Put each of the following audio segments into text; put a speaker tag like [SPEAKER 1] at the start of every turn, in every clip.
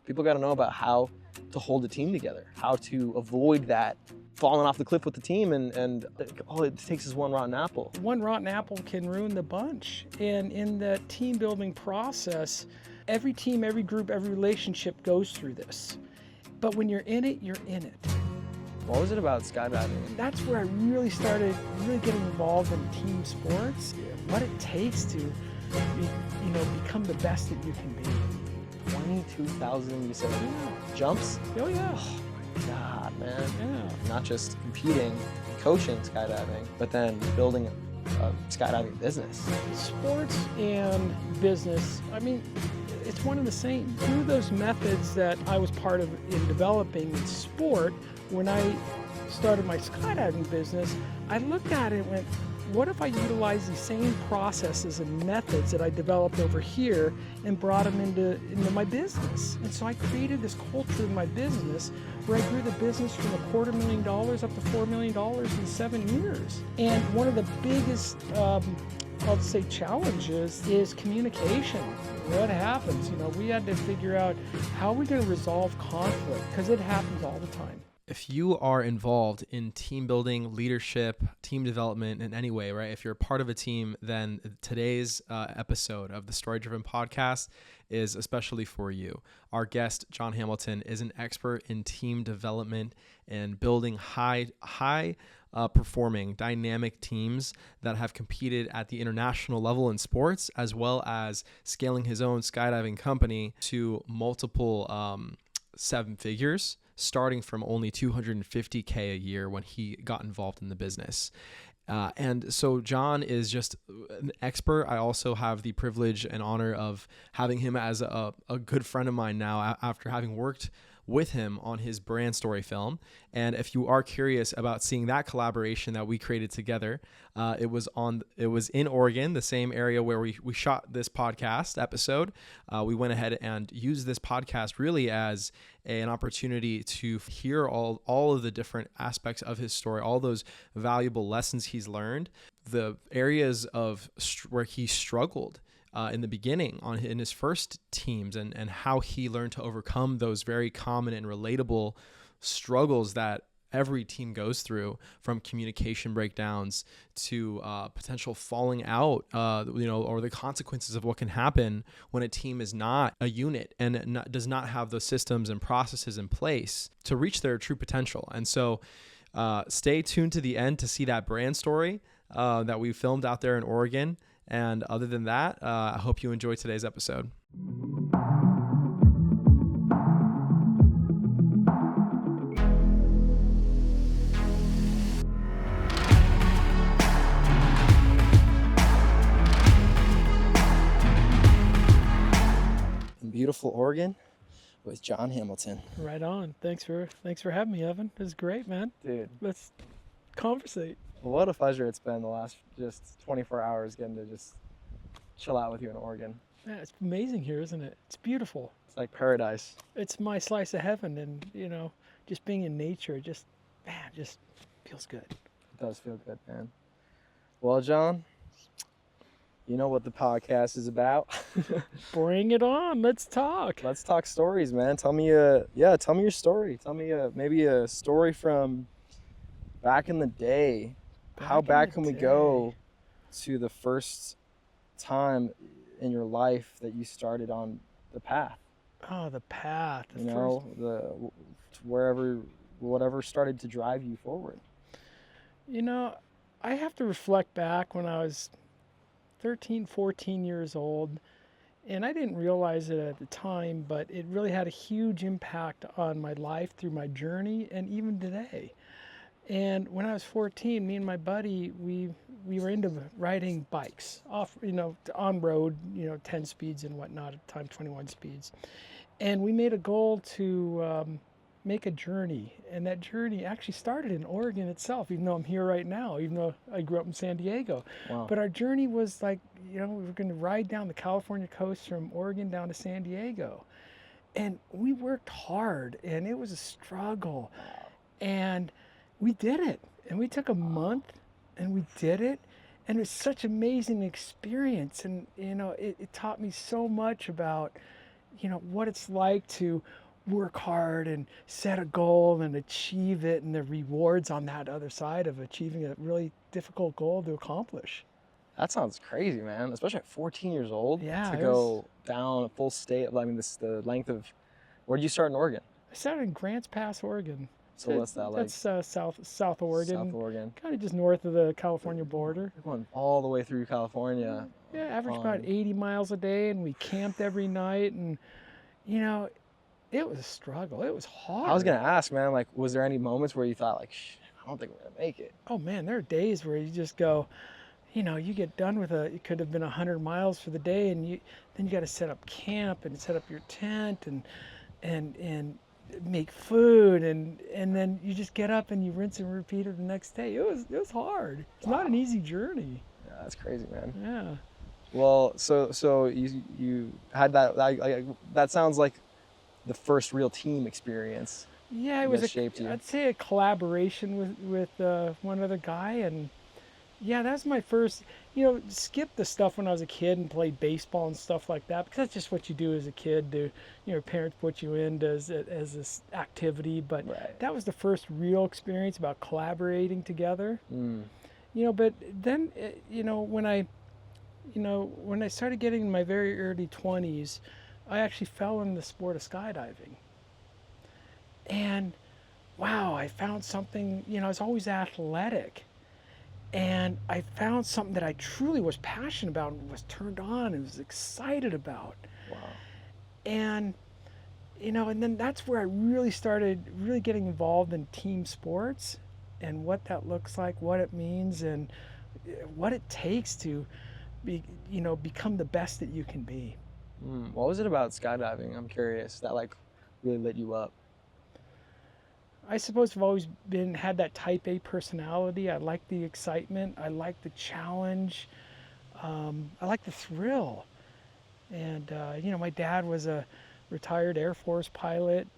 [SPEAKER 1] People got to know about how to hold a team together, how to avoid that falling off the cliff with the team, and all it takes is one rotten apple.
[SPEAKER 2] One rotten apple can ruin the bunch. And in the team building process, every team, every group, every relationship goes through this. But when you're in it, you're in it.
[SPEAKER 1] What was it about skydiving?
[SPEAKER 2] That's where I really started getting involved in team sports, what it takes to become the best that you can be.
[SPEAKER 1] 22,000, you said, jumps?
[SPEAKER 2] Oh yeah.
[SPEAKER 1] Oh my God, man.
[SPEAKER 2] Yeah.
[SPEAKER 1] Not just competing, coaching skydiving, but then building a skydiving business.
[SPEAKER 2] Sports and business, I mean, it's one and the same. Through those methods that I was part of in developing in sport, when I started my skydiving business, I looked at it and went, what if I utilize these same processes and methods that I developed over here and brought them into my business? And so I created this culture in my business where I grew the business from $250,000 up to $4 million in 7 years. And one of the biggest, I'll say, challenges is communication. What happens? We had to figure out how we're going to resolve conflict, because it happens all the time.
[SPEAKER 3] If you are involved in team building, leadership, team development in any way, right? If you're a part of a team, then today's episode of the Story Driven Podcast is especially for you. Our guest, John Hamilton, is an expert in team development and building high performing dynamic teams that have competed at the international level in sports, as well as scaling his own skydiving company to multiple 7 figures, starting from only $250K a year when he got involved in the business. And so John is just an expert. I also have the privilege and honor of having him as a good friend of mine now after having worked with him on his brand story film. And if you are curious about seeing that collaboration that we created together, it was in Oregon, the same area where we shot this podcast episode. We went ahead and used this podcast really as an opportunity to hear all of the different aspects of his story, all those valuable lessons he's learned, the areas of where he struggled in the beginning in his first teams, and how he learned to overcome those very common and relatable struggles that every team goes through, from communication breakdowns to potential falling out, or the consequences of what can happen when a team is not a unit and does not have those systems and processes in place to reach their true potential. And so stay tuned to the end to see that brand story that we filmed out there in Oregon. And other than that, I hope you enjoy today's episode.
[SPEAKER 1] In beautiful Oregon with John Hamilton.
[SPEAKER 2] Right on. Thanks for having me, Evan. It was great, man.
[SPEAKER 1] Dude,
[SPEAKER 2] Let's conversate.
[SPEAKER 1] what a pleasure it's been the last just 24 hours getting to just chill out with you in Oregon.
[SPEAKER 2] Yeah, it's amazing here, isn't it? It's beautiful.
[SPEAKER 1] It's like paradise.
[SPEAKER 2] It's my slice of heaven, and just being in nature, just feels good.
[SPEAKER 1] It does feel good, man. Well, John, you know what the podcast is about.
[SPEAKER 2] Bring it on. Let's talk.
[SPEAKER 1] Let's talk stories, man. Tell me your story. Tell me maybe a story from back in the day. How back can we go to the first time in your life that you started on the path?
[SPEAKER 2] Oh, the path.
[SPEAKER 1] Whatever started to drive you forward.
[SPEAKER 2] I have to reflect back when I was 13, 14 years old, and I didn't realize it at the time, but it really had a huge impact on my life through my journey and even today. And when I was 14, me and my buddy, we were into riding bikes on road, 10 speeds and whatnot, at the time 21 speeds. And we made a goal to make a journey. And that journey actually started in Oregon itself, even though I'm here right now, even though I grew up in San Diego.
[SPEAKER 1] Wow.
[SPEAKER 2] But our journey was like, we were going to ride down the California coast from Oregon down to San Diego. And we worked hard, and it was a struggle. And we did it, and we took a month, and we did it, and it was such an amazing experience. And it taught me so much about what it's like to work hard and set a goal and achieve it, and the rewards on that other side of achieving a really difficult goal to accomplish.
[SPEAKER 1] That sounds crazy, man. Especially at 14 years old
[SPEAKER 2] Yeah,
[SPEAKER 1] to
[SPEAKER 2] it
[SPEAKER 1] go down a full state. I mean, the length of. Where did you start in Oregon?
[SPEAKER 2] I started in Grants Pass, Oregon.
[SPEAKER 1] So what's that like?
[SPEAKER 2] That's South Oregon.
[SPEAKER 1] South Oregon.
[SPEAKER 2] Kind of just north of the California border.
[SPEAKER 1] You're going all the way through California.
[SPEAKER 2] Yeah, average about 80 miles a day, and we camped every night, and it was a struggle. It was hard.
[SPEAKER 1] I was gonna ask, man. Like, was there any moments where you thought, like, I don't think we're gonna make it?
[SPEAKER 2] Oh man, there are days where you just go, you get done with it could have been 100 miles for the day, and then you got to set up camp and set up your tent and make food, and then you just get up and you rinse and repeat it the next day. It was hard. It's not an easy journey.
[SPEAKER 1] Yeah, that's crazy, man.
[SPEAKER 2] Yeah.
[SPEAKER 1] Well, so you had that sounds like the first real team experience.
[SPEAKER 2] Yeah, it was
[SPEAKER 1] shaped you.
[SPEAKER 2] I'd say a collaboration with one other guy, and yeah, that's my first. Skipped the stuff when I was a kid and played baseball and stuff like that, because that's just what you do as a kid. Parents put you in as this activity, but
[SPEAKER 1] Right.
[SPEAKER 2] that was the first real experience about collaborating together.
[SPEAKER 1] Mm.
[SPEAKER 2] But then when I started getting in my very early 20s, I actually fell in the sport of skydiving. And wow, I found something, I was always athletic. And I found something that I truly was passionate about and was turned on and was excited about.
[SPEAKER 1] Wow.
[SPEAKER 2] And, and then that's where I really started getting involved in team sports and what that looks like, what it means, and what it takes to become the best that you can be.
[SPEAKER 1] What was it about skydiving? I'm curious. That really lit you up.
[SPEAKER 2] I suppose I've always had that type A personality. I like the excitement. I like the challenge. I like the thrill. And, my dad was a retired Air Force pilot,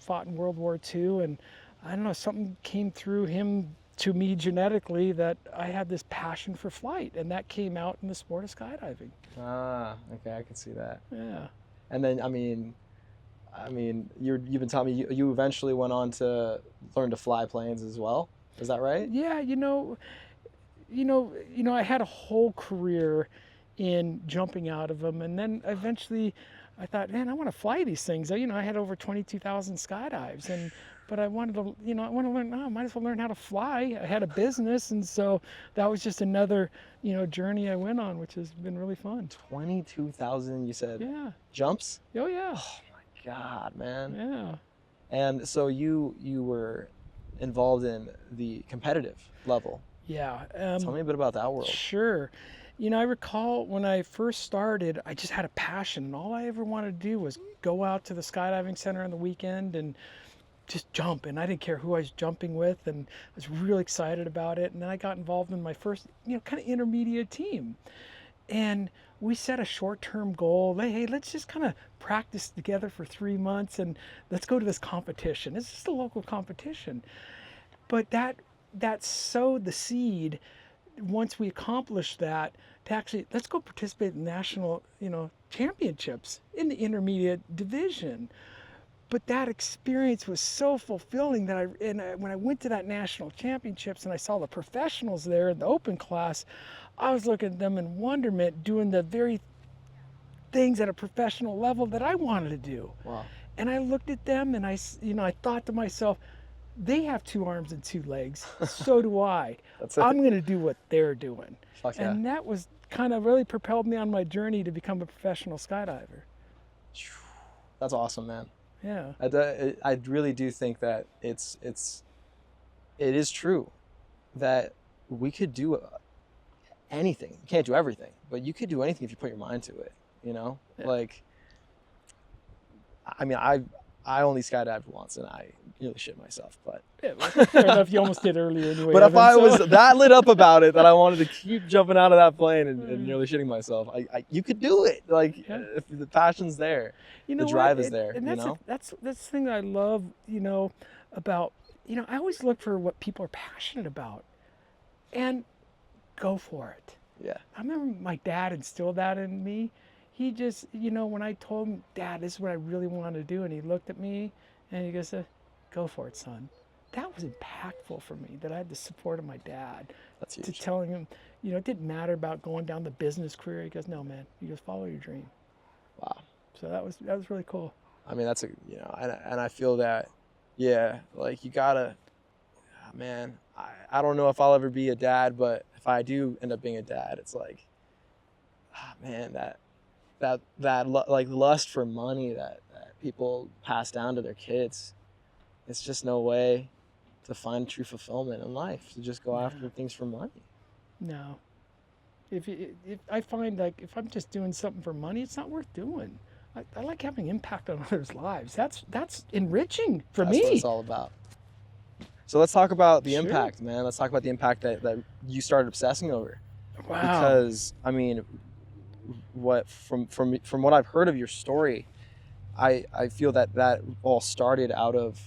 [SPEAKER 2] fought in World War II. And I don't know, something came through him to me genetically that I had this passion for flight. And that came out in the sport of skydiving.
[SPEAKER 1] Ah, okay, I can see that.
[SPEAKER 2] Yeah.
[SPEAKER 1] And then, I mean, you've been telling me you eventually went on to learn to fly planes as well. Is that right?
[SPEAKER 2] Yeah, I had a whole career in jumping out of them, and then eventually I thought, man, I want to fly these things. I had over 22,000 skydives, but I wanted to, I want to learn. I might as well learn how to fly. I had a business, and so that was just another, journey I went on, which has been really fun.
[SPEAKER 1] 22,000, you said.
[SPEAKER 2] Yeah.
[SPEAKER 1] Jumps?
[SPEAKER 2] Oh yeah.
[SPEAKER 1] Oh my God, man.
[SPEAKER 2] Yeah.
[SPEAKER 1] And so you were involved in the competitive level.
[SPEAKER 2] Yeah.
[SPEAKER 1] Tell me a bit about that world.
[SPEAKER 2] Sure. I recall when I first started, I just had a passion, and all I ever wanted to do was go out to the skydiving center on the weekend and just jump. And I didn't care who I was jumping with, and I was really excited about it. And then I got involved in my first, kind of intermediate team. And we set a short-term goal. Hey, let's just kind of practice together for 3 months, and let's go to this competition. It's just a local competition. But that sowed the seed. Once we accomplished that, to actually let's go participate in national championships in the intermediate division. But that experience was so fulfilling that when I went to that national championships and I saw the professionals there in the open class, I was looking at them in wonderment, doing the very things at a professional level that I wanted to do.
[SPEAKER 1] Wow.
[SPEAKER 2] And I looked at them and I thought to myself, they have 2 arms and 2 legs. So do I.
[SPEAKER 1] That's it.
[SPEAKER 2] I'm going to do what they're doing.
[SPEAKER 1] Fuck yeah.
[SPEAKER 2] And that was kind of really propelled me on my journey to become a professional skydiver.
[SPEAKER 1] That's awesome, man.
[SPEAKER 2] Yeah.
[SPEAKER 1] I really do think that it is true that we could do anything. You can't do everything, but you could do anything if you put your mind to it.
[SPEAKER 2] Yeah.
[SPEAKER 1] Like, I mean, I only skydived once and I nearly shit myself, but
[SPEAKER 2] Yeah, well, fair enough. You almost did earlier anyway.
[SPEAKER 1] but if
[SPEAKER 2] Evan,
[SPEAKER 1] I
[SPEAKER 2] so-
[SPEAKER 1] was that lit up about it that I wanted to keep jumping out of that plane and nearly shitting myself, you could do it. Like,
[SPEAKER 2] Yeah.
[SPEAKER 1] if the passion's there,
[SPEAKER 2] You know
[SPEAKER 1] the drive
[SPEAKER 2] what?
[SPEAKER 1] is there.
[SPEAKER 2] And
[SPEAKER 1] You
[SPEAKER 2] that's
[SPEAKER 1] know,
[SPEAKER 2] that's the thing that I love, about, I always look for what people are passionate about, and go for it.
[SPEAKER 1] yeah.
[SPEAKER 2] I remember my dad instilled that in me. he just, when I told him, Dad, this is what I really want to do, and he looked at me and he goes, go for it, son. That was impactful for me, that I had the support of my dad.
[SPEAKER 1] That's
[SPEAKER 2] To
[SPEAKER 1] huge.
[SPEAKER 2] telling him, it didn't matter about going down the business career. He goes, no, man. He goes, follow your dream.
[SPEAKER 1] Wow.
[SPEAKER 2] So that was really cool.
[SPEAKER 1] I mean, that's and I feel that, yeah, like you gotta, man, I don't know if I'll ever be a dad, but if I do end up being a dad, it's like, man, like lust for money that people pass down to their kids, it's just no way to find true fulfillment in life, to just go after things for money.
[SPEAKER 2] No. If I find, like, if I'm just doing something for money, it's not worth doing. I like having impact on others' lives. That's enriching for me.
[SPEAKER 1] That's what it's all about. So let's talk about the
[SPEAKER 2] Sure.
[SPEAKER 1] impact, man. Let's talk about the impact that you started obsessing over.
[SPEAKER 2] Wow.
[SPEAKER 1] Because I mean, from what I've heard of your story, I feel that all started out of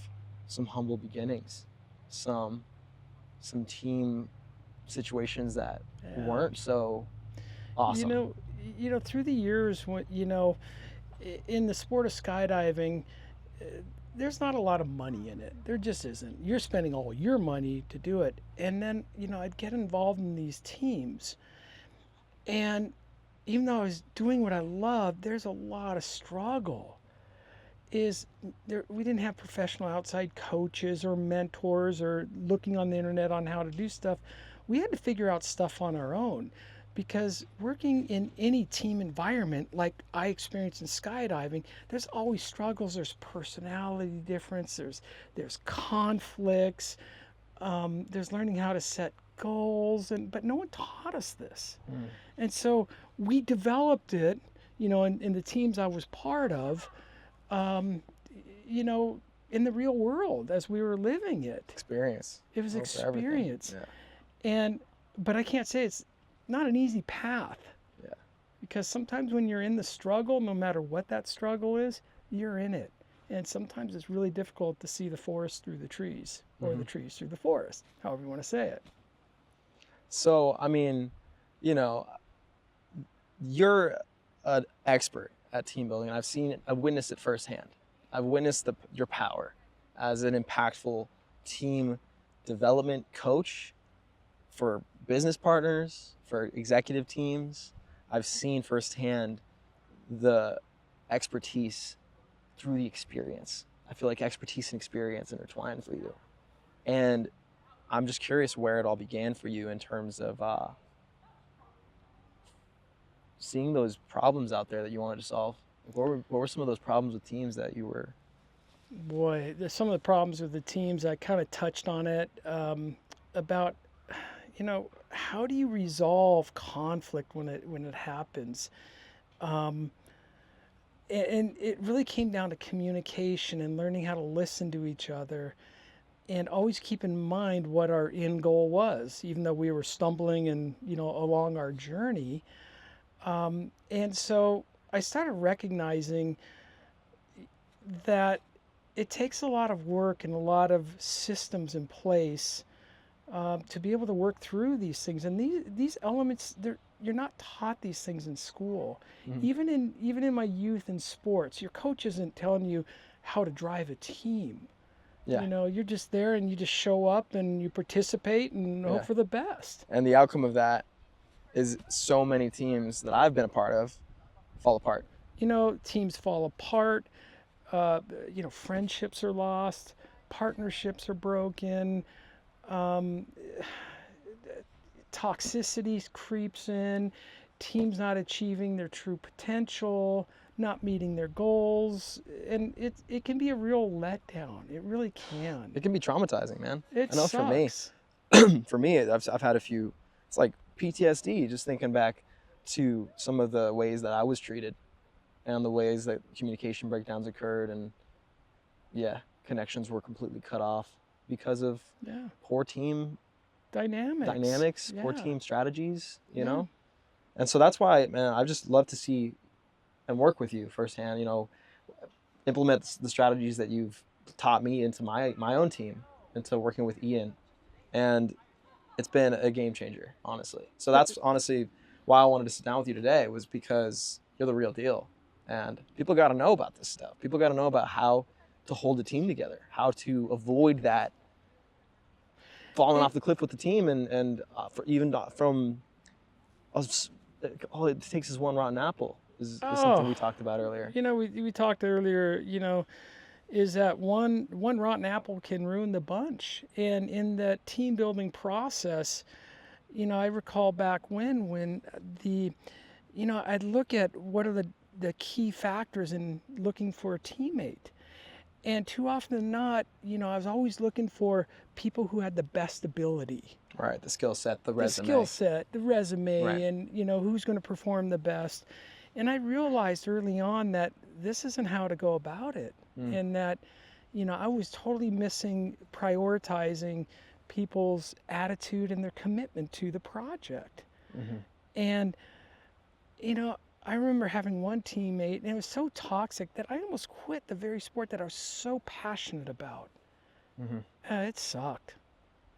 [SPEAKER 1] some humble beginnings, some team situations that weren't so awesome.
[SPEAKER 2] Through the years, when in the sport of skydiving, there's not a lot of money in it. There just isn't. You're spending all your money to do it, and then I'd get involved in these teams, and even though I was doing what I loved, there's a lot of struggle. We didn't have professional outside coaches or mentors or looking on the internet on how to do stuff. We had to figure out stuff on our own, because working in any team environment like I experienced in skydiving, there's always struggles. There's personality difference. There's conflicts. There's learning how to set goals, but no one taught us this. And so we developed it, in the teams I was part of, in the real world as we were living it.
[SPEAKER 1] Experience.
[SPEAKER 2] It was experience.
[SPEAKER 1] Yeah.
[SPEAKER 2] But I can't say it's not an easy path.
[SPEAKER 1] Yeah.
[SPEAKER 2] Because sometimes when you're in the struggle, no matter what that struggle is, you're in it. And sometimes it's really difficult to see the forest through the trees, or the trees through the forest, however you want to say it.
[SPEAKER 1] So, I mean, you're an expert at team building. I've witnessed it firsthand. I've witnessed your power as an impactful team development coach for business partners, for executive teams. I've seen firsthand the expertise through the experience. I feel like expertise and experience intertwine for you. And I'm just curious where it all began for you in terms of seeing those problems out there that you wanted to solve. What were some of those problems with teams that you were?
[SPEAKER 2] Boy, there's some of the problems with the teams. I kind of touched on it, about, how do you resolve conflict when it happens? And it really came down to communication and learning how to listen to each other, and always keep in mind what our end goal was, even though we were stumbling and along our journey. And so I started recognizing that it takes a lot of work and a lot of systems in place to be able to work through these things. And these elements, you're not taught these things in school. Even in my youth in sports, your coach isn't telling you how to drive a team.
[SPEAKER 1] Yeah.
[SPEAKER 2] You're just there and you just show up and you participate and hope for the best.
[SPEAKER 1] And the outcome of that is so many teams that I've been a part of fall apart.
[SPEAKER 2] Teams fall apart. Friendships are lost. Partnerships are broken. Toxicity creeps in. Teams not achieving their true potential, not meeting their goals, and it can be a real letdown. It really can.
[SPEAKER 1] It can be traumatizing, man.
[SPEAKER 2] It
[SPEAKER 1] I know
[SPEAKER 2] sucks.
[SPEAKER 1] for me, I've had a few. It's like PTSD, just thinking back to some of the ways that I was treated, and the ways that communication breakdowns occurred, and connections were completely cut off because of poor team dynamics, poor team strategies, you know? And so that's why, man, I just love to see and work with you firsthand, implement the strategies that you've taught me into my own team, into working with Ian. And it's been a game changer, honestly. So that's honestly why I wanted to sit down with you today, was because you're the real deal. And people got to know about this stuff. People got to know about how to hold a team together, how to avoid that falling off the cliff with the team, and for even from all it takes is one rotten apple is something we talked about earlier.
[SPEAKER 2] We talked earlier, is that one rotten apple can ruin the bunch. And in the team building process, I recall back when I'd look at what are the key factors in looking for a teammate. And too often than not, I was always looking for people who had the best ability.
[SPEAKER 1] Right, the skill set, the resume.
[SPEAKER 2] The skill set, the resume,
[SPEAKER 1] right.
[SPEAKER 2] And who's going to perform the best. And I realized early on that this isn't how to go about it. And that, I was totally missing prioritizing people's attitude and their commitment to the project.
[SPEAKER 1] Mm-hmm.
[SPEAKER 2] And, I remember having one teammate, and it was so toxic that I almost quit the very sport that I was so passionate about.
[SPEAKER 1] Mm-hmm.
[SPEAKER 2] It sucked.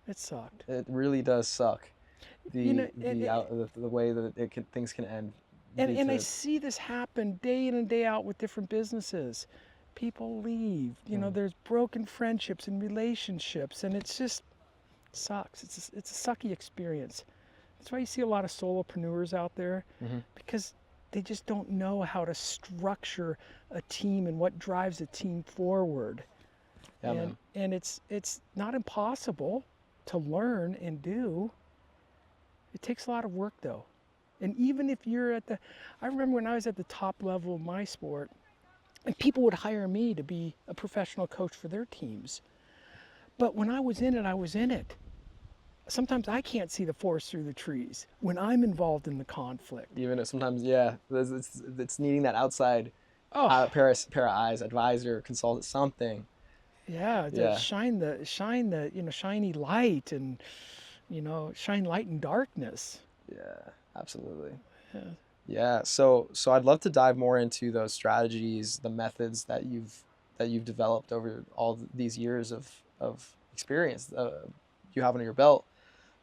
[SPEAKER 1] It really does suck. The way that things can end.
[SPEAKER 2] And I see this happen day in and day out with different businesses. People leave. There's broken friendships and relationships, and it's just sucks. It's a sucky experience. That's why you see a lot of solopreneurs out there, because they just don't know how to structure a team and what drives a team forward.
[SPEAKER 1] Yeah,
[SPEAKER 2] and it's not impossible to learn and do. It takes a lot of work though. And even if you're I remember when I was at the top level of my sport, and people would hire me to be a professional coach for their teams. But when I was in it, I was in it. Sometimes I can't see the forest through the trees when I'm involved in the conflict.
[SPEAKER 1] Even if sometimes, it's needing that outside pair of eyes, advisor, consultant, something.
[SPEAKER 2] Shine the shiny light, and shine light in darkness.
[SPEAKER 1] Yeah, absolutely. Yeah. So I'd love to dive more into those strategies, the methods that you've developed over all these years of experience you have under your belt.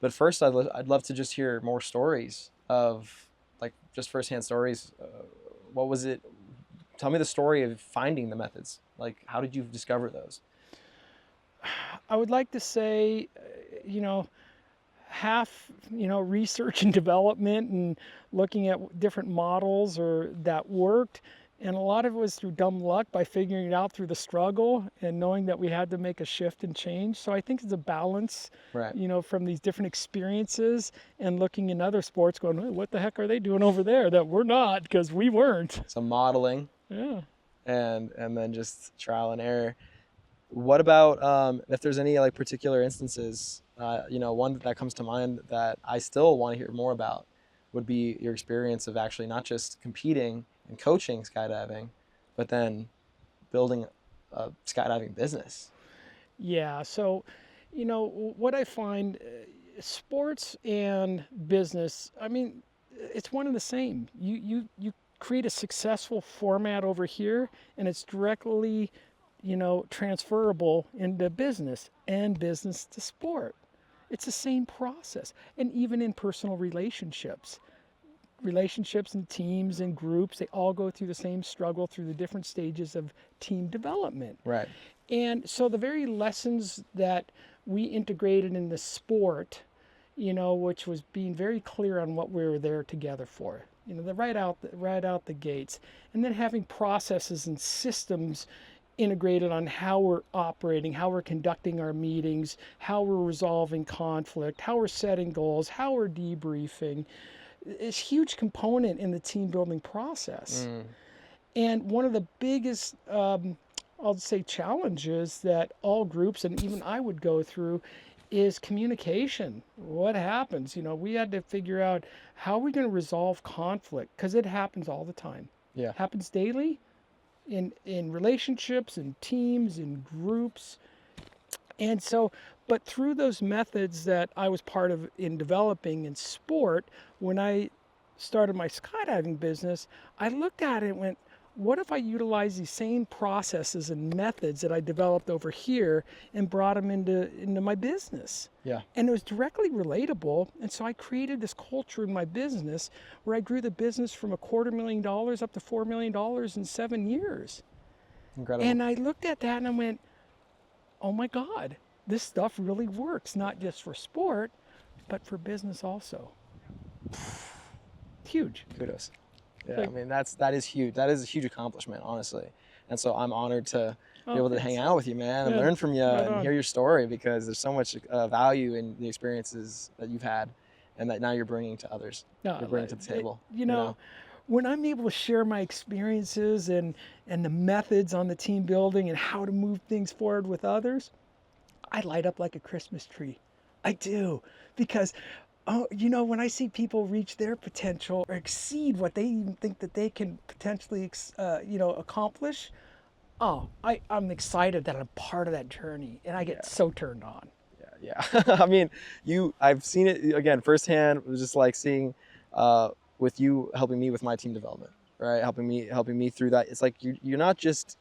[SPEAKER 1] But first, I'd love to just hear more stories of, like, just firsthand stories. What was it? Tell me the story of finding the methods. Like, how did you discover those?
[SPEAKER 2] I would like to say, half, research and development and looking at different models that worked. And a lot of it was through dumb luck by figuring it out through the struggle and knowing that we had to make a shift and change. So I think it's a balance,
[SPEAKER 1] right,
[SPEAKER 2] from these different experiences and looking in other sports going, hey, what the heck are they doing over there that we're not, because we weren't.
[SPEAKER 1] So modeling.
[SPEAKER 2] Yeah.
[SPEAKER 1] And then just trial and error. What about if there's any like particular instances, one that comes to mind that I still want to hear more about would be your experience of actually not just competing and coaching skydiving, but then building a skydiving business.
[SPEAKER 2] Yeah. So, what I find, sports and business, I mean, it's one and the same. You create a successful format over here, and it's directly, transferable into business and business to sport. It's the same process. And even in personal relationships and teams and groups, they all go through the same struggle through the different stages of team development.
[SPEAKER 1] Right.
[SPEAKER 2] And so the very lessons that we integrated in the sport, which was being very clear on what we were there together for, right out the gates, and then having processes and systems integrated on how we're operating, how we're conducting our meetings, how we're resolving conflict, how we're setting goals, how we're debriefing. It's a huge component in the team building process. And one of the biggest, I'll say, challenges that all groups, and even I would go through, is communication. What happens? We had to figure out how we're going to resolve conflict, because it happens all the time.
[SPEAKER 1] Yeah.
[SPEAKER 2] It happens daily in relationships and teams and groups. And so, but through those methods that I was part of in developing in sport, when I started my skydiving business, I looked at it and went, what if I utilize these same processes and methods that I developed over here and brought them into my business?
[SPEAKER 1] Yeah.
[SPEAKER 2] And it was directly relatable. And so I created this culture in my business where I grew the business from $250,000 up to $4 million in 7 years.
[SPEAKER 1] Incredible.
[SPEAKER 2] And I looked at that and I went, oh my God, this stuff really works, not just for sport, but for business also. Huge.
[SPEAKER 1] Kudos. Yeah,
[SPEAKER 2] Like-
[SPEAKER 1] I mean that is huge. That is a huge accomplishment, honestly. And so I'm honored to be able to hang
[SPEAKER 2] thanks.
[SPEAKER 1] out with you, man, and
[SPEAKER 2] Yeah,
[SPEAKER 1] learn from you
[SPEAKER 2] right
[SPEAKER 1] and
[SPEAKER 2] on.
[SPEAKER 1] hear your story, because there's so much value in the experiences that you've had and that now you're bringing to others.
[SPEAKER 2] No,
[SPEAKER 1] You're bringing to the table.
[SPEAKER 2] You know, when I'm able to share my experiences and the methods on the team building and how to move things forward with others, I light up like a Christmas tree. I do, because you know, when I see people reach their potential or exceed what they even think that they can potentially accomplish, I'm excited that I'm part of that journey, and I get so turned on.
[SPEAKER 1] Yeah. I mean, I've seen it again firsthand. It was just like seeing with you helping me with my team development, right? Helping me through that. It's like you're not just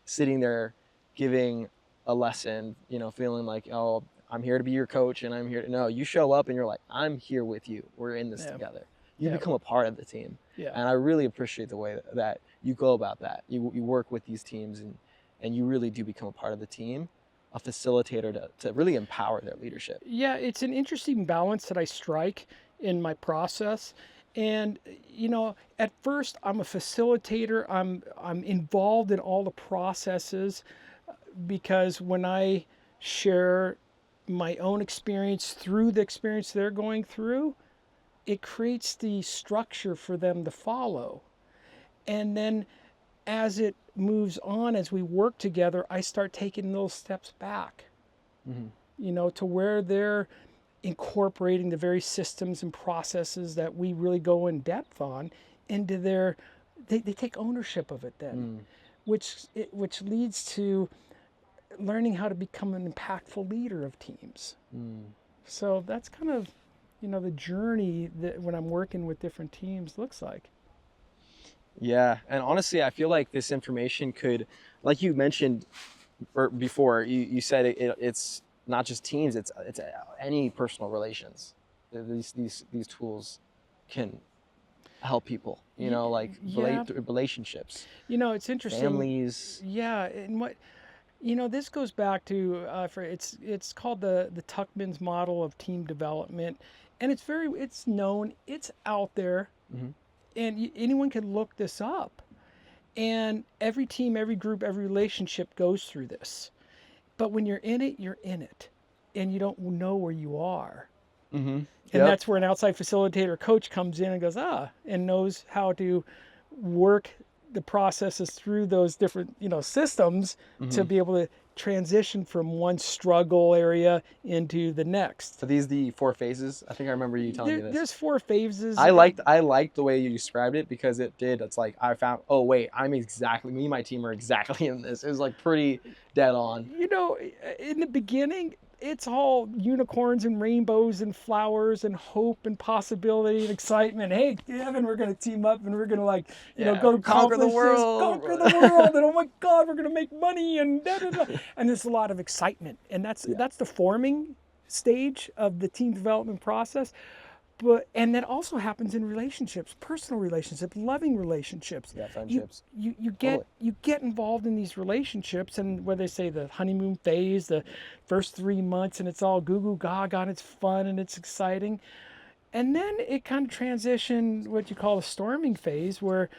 [SPEAKER 1] sitting there giving a lesson, you know, feeling like, oh, I'm here to be your coach and I'm here to, no, you show up and you're like, I'm here with you. We're in this together. You become a part of the team.
[SPEAKER 2] Yeah.
[SPEAKER 1] And I really appreciate the way that you go about that. You work with these teams and you really do become a part of the team, a facilitator to really empower their leadership.
[SPEAKER 2] Yeah, it's an interesting balance that I strike in my process. And you know, at first I'm a facilitator. I'm involved in all the processes, because when I share my own experience through the experience they're going through, it creates the structure for them to follow. And then as it moves on, as we work together, I start taking those steps back, you know, to where they're incorporating the very systems and processes that we really go in depth on into they take ownership of it then, which leads to learning how to become an impactful leader of teams. So that's kind of, you know, the journey that when I'm working with different teams looks like.
[SPEAKER 1] Yeah, and honestly, I feel like this information could, like you mentioned before, you said it's not just teams, it's any personal relations. These tools can help people, you know, like relationships.
[SPEAKER 2] You know, it's interesting.
[SPEAKER 1] Families.
[SPEAKER 2] Yeah, and you know, this goes back to it's called the Tuckman's model of team development, and it's known, it's out there, and anyone can look this up. And every team, every group, every relationship goes through this. But when you're in it, and you don't know where you are. And that's where an outside facilitator coach comes in and goes, and knows how to work the processes through those different, you know, systems to be able to transition from one struggle area into the next.
[SPEAKER 1] Are these the 4 phases? I think I remember you telling me this.
[SPEAKER 2] There's 4 phases.
[SPEAKER 1] I liked the way you described it, because it's like I found, oh wait, me and my team are exactly in this. It was like pretty dead on.
[SPEAKER 2] You know, in the beginning, it's all unicorns and rainbows and flowers and hope and possibility and excitement. Hey, Kevin, we're going to team up and we're going to, go
[SPEAKER 1] conquer the world.
[SPEAKER 2] Conquer the world. And oh my God, we're going to make money and da, da, da. And there's a lot of excitement. And that's the forming stage of the team development process. And that also happens in relationships, personal relationships, loving relationships.
[SPEAKER 1] Yeah, friendships.
[SPEAKER 2] You get involved in these relationships, and whether they say the honeymoon phase, the first 3 months, and it's all goo goo gaga and it's fun and it's exciting, and then it kind of transitions what you call a storming phase, where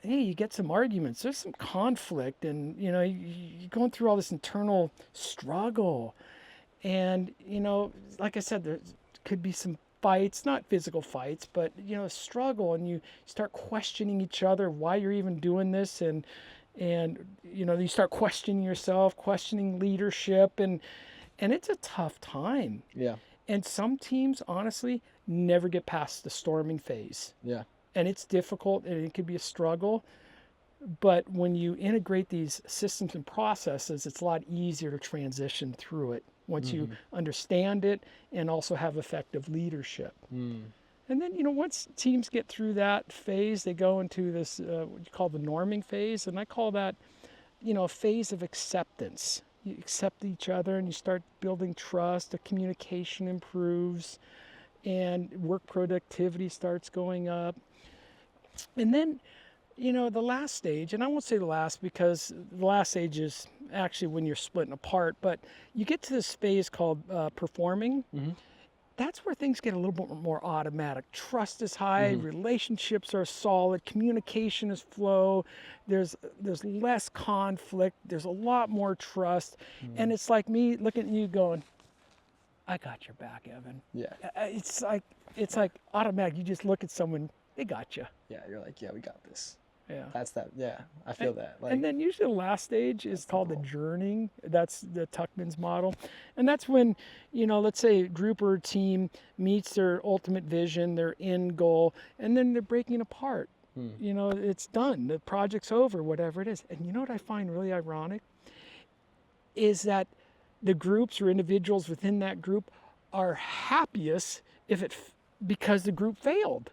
[SPEAKER 2] hey, you get some arguments, there's some conflict, and you know you're going through all this internal struggle, and you know, like I said, there could be some fights, not physical fights, but you know, struggle, and you start questioning each other, why you're even doing this, and you know, you start questioning yourself, questioning leadership, and it's a tough time.
[SPEAKER 1] Yeah.
[SPEAKER 2] And some teams honestly never get past the storming phase.
[SPEAKER 1] Yeah.
[SPEAKER 2] And it's difficult, and it could be a struggle, but when you integrate these systems and processes, it's a lot easier to transition through it once you understand it and also have effective leadership. And then, once teams get through that phase, they go into this, what you call the norming phase. And I call that, a phase of acceptance. You accept each other and you start building trust, the communication improves, and work productivity starts going up. And then, the last stage, and I won't say the last because the last stage is actually when you're splitting apart, but you get to this phase called performing.
[SPEAKER 1] Mm-hmm.
[SPEAKER 2] That's where things get a little bit more automatic. Trust is high, relationships are solid, communication is flow, there's less conflict, there's a lot more trust, and it's like me looking at you going, I got your back, Evan.
[SPEAKER 1] Yeah.
[SPEAKER 2] It's like automatic. You just look at someone, they got you.
[SPEAKER 1] Yeah, you're like, yeah, we got this.
[SPEAKER 2] Yeah.
[SPEAKER 1] That's that. Yeah, I feel that. Like,
[SPEAKER 2] And then usually the last stage is called the journeying. That's the Tuckman's model. And that's when, let's say a group or a team meets their ultimate vision, their end goal, and then they're breaking apart. It's done. The project's over, whatever it is. And you know what I find really ironic? Is that the groups or individuals within that group are happiest because the group failed.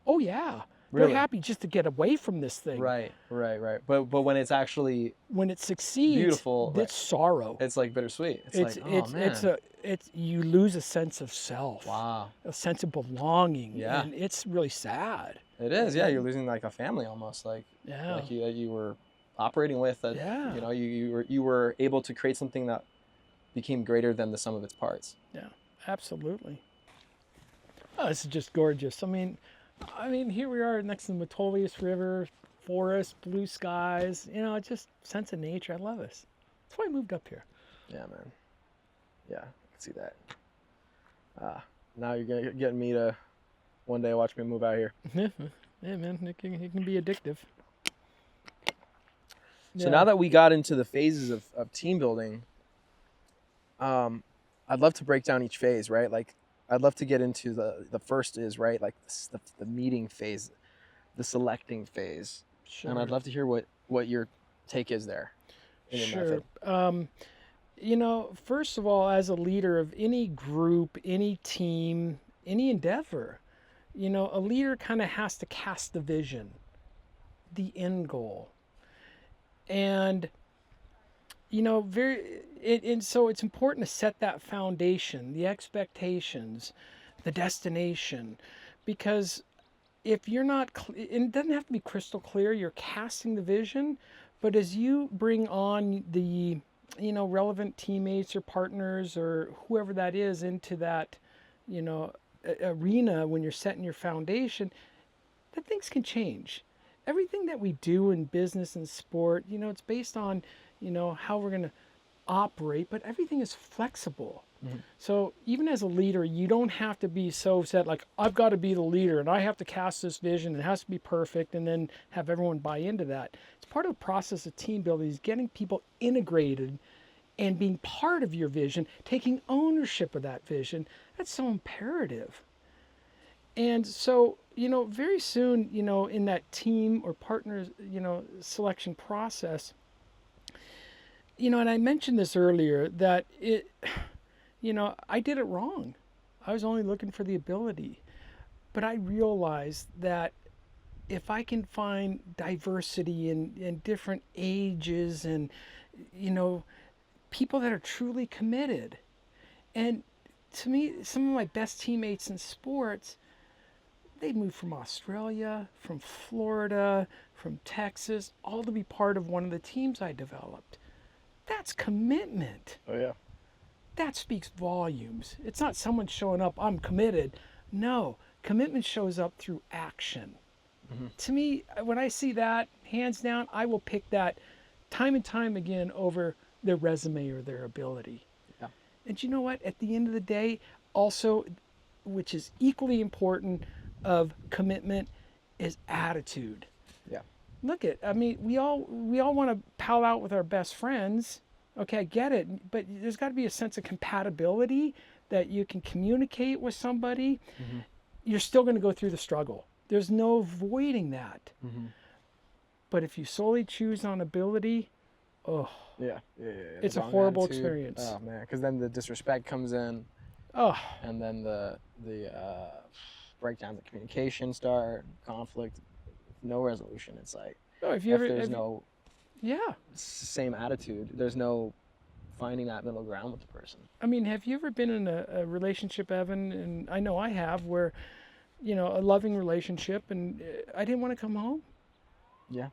[SPEAKER 2] Oh, yeah.
[SPEAKER 1] Really?
[SPEAKER 2] They're happy just to get away from this thing.
[SPEAKER 1] Right. But when it's actually
[SPEAKER 2] When it succeeds,
[SPEAKER 1] beautiful,
[SPEAKER 2] it's sorrow.
[SPEAKER 1] it's like bittersweet. It's like, oh man.
[SPEAKER 2] You lose a sense of self.
[SPEAKER 1] Wow.
[SPEAKER 2] A sense of belonging.
[SPEAKER 1] Yeah.
[SPEAKER 2] And it's really sad.
[SPEAKER 1] It is. Yeah, you're losing like a family almost. Like you were operating with.
[SPEAKER 2] Yeah.
[SPEAKER 1] You were able to create something that became greater than the sum of its parts.
[SPEAKER 2] Yeah, absolutely. Oh, this is just gorgeous. I mean, here we are next to the Metolius River, forest, blue skies. It's just sense of nature. I love this. That's why I moved up here.
[SPEAKER 1] Yeah, man. Yeah, I can see that. Now you're getting me to one day watch me move out here.
[SPEAKER 2] Yeah, man, it can be addictive.
[SPEAKER 1] So now that we got into the phases of team building, I'd love to break down each phase, right? Like, I'd love to get into the first is, right, like the meeting phase, the selecting phase.
[SPEAKER 2] Sure.
[SPEAKER 1] And I'd love to hear what your take is there in your method.
[SPEAKER 2] First of all, as a leader of any group, any team, any endeavor, a leader kind of has to cast the vision, the end goal. And so it's important to set that foundation, the expectations, the destination, because if you're not, it doesn't have to be crystal clear, you're casting the vision, but as you bring on the, relevant teammates or partners or whoever that is into that, arena when you're setting your foundation, that things can change. Everything that we do in business and sport, it's based on, how we're going to operate, but everything is flexible. Mm-hmm. So even as a leader, you don't have to be so set, like, I've got to be the leader and I have to cast this vision and it has to be perfect and then have everyone buy into that. It's part of the process of team building is getting people integrated and being part of your vision, taking ownership of that vision. That's so imperative. And so, very soon, in that team or partners, selection process, and I mentioned this earlier, that I did it wrong. I was only looking for the ability. But I realized that if I can find diversity in different ages and, people that are truly committed. And to me, some of my best teammates in sports, they moved from Australia, from Florida, from Texas, all to be part of one of the teams I developed. That's commitment.
[SPEAKER 1] Oh, yeah.
[SPEAKER 2] That speaks volumes. It's not someone showing up, I'm committed. No, commitment shows up through action. Mm-hmm. To me, when I see that, hands down, I will pick that time and time again over their resume or their ability.
[SPEAKER 1] Yeah.
[SPEAKER 2] And you know what? At the end of the day, also, which is equally important of commitment, is attitude.
[SPEAKER 1] Yeah.
[SPEAKER 2] Look we all want to pal out with our best friends. Okay, I get it, but there's got to be a sense of compatibility that you can communicate with somebody. Mm-hmm. You're still going to go through the struggle. There's no avoiding that. Mm-hmm. But if you solely choose on ability,
[SPEAKER 1] yeah.
[SPEAKER 2] It's a horrible experience.
[SPEAKER 1] Oh man, because then the disrespect comes in.
[SPEAKER 2] Oh,
[SPEAKER 1] and then the breakdowns of communication start, conflict, no resolution. It's like
[SPEAKER 2] oh, if you
[SPEAKER 1] if
[SPEAKER 2] ever,
[SPEAKER 1] there's
[SPEAKER 2] if,
[SPEAKER 1] no
[SPEAKER 2] yeah.
[SPEAKER 1] same attitude, there's no finding that middle ground with the person.
[SPEAKER 2] I mean, have you ever been in a relationship, Evan? And I know I have, where, a loving relationship, and I didn't want to come home.
[SPEAKER 1] Yeah.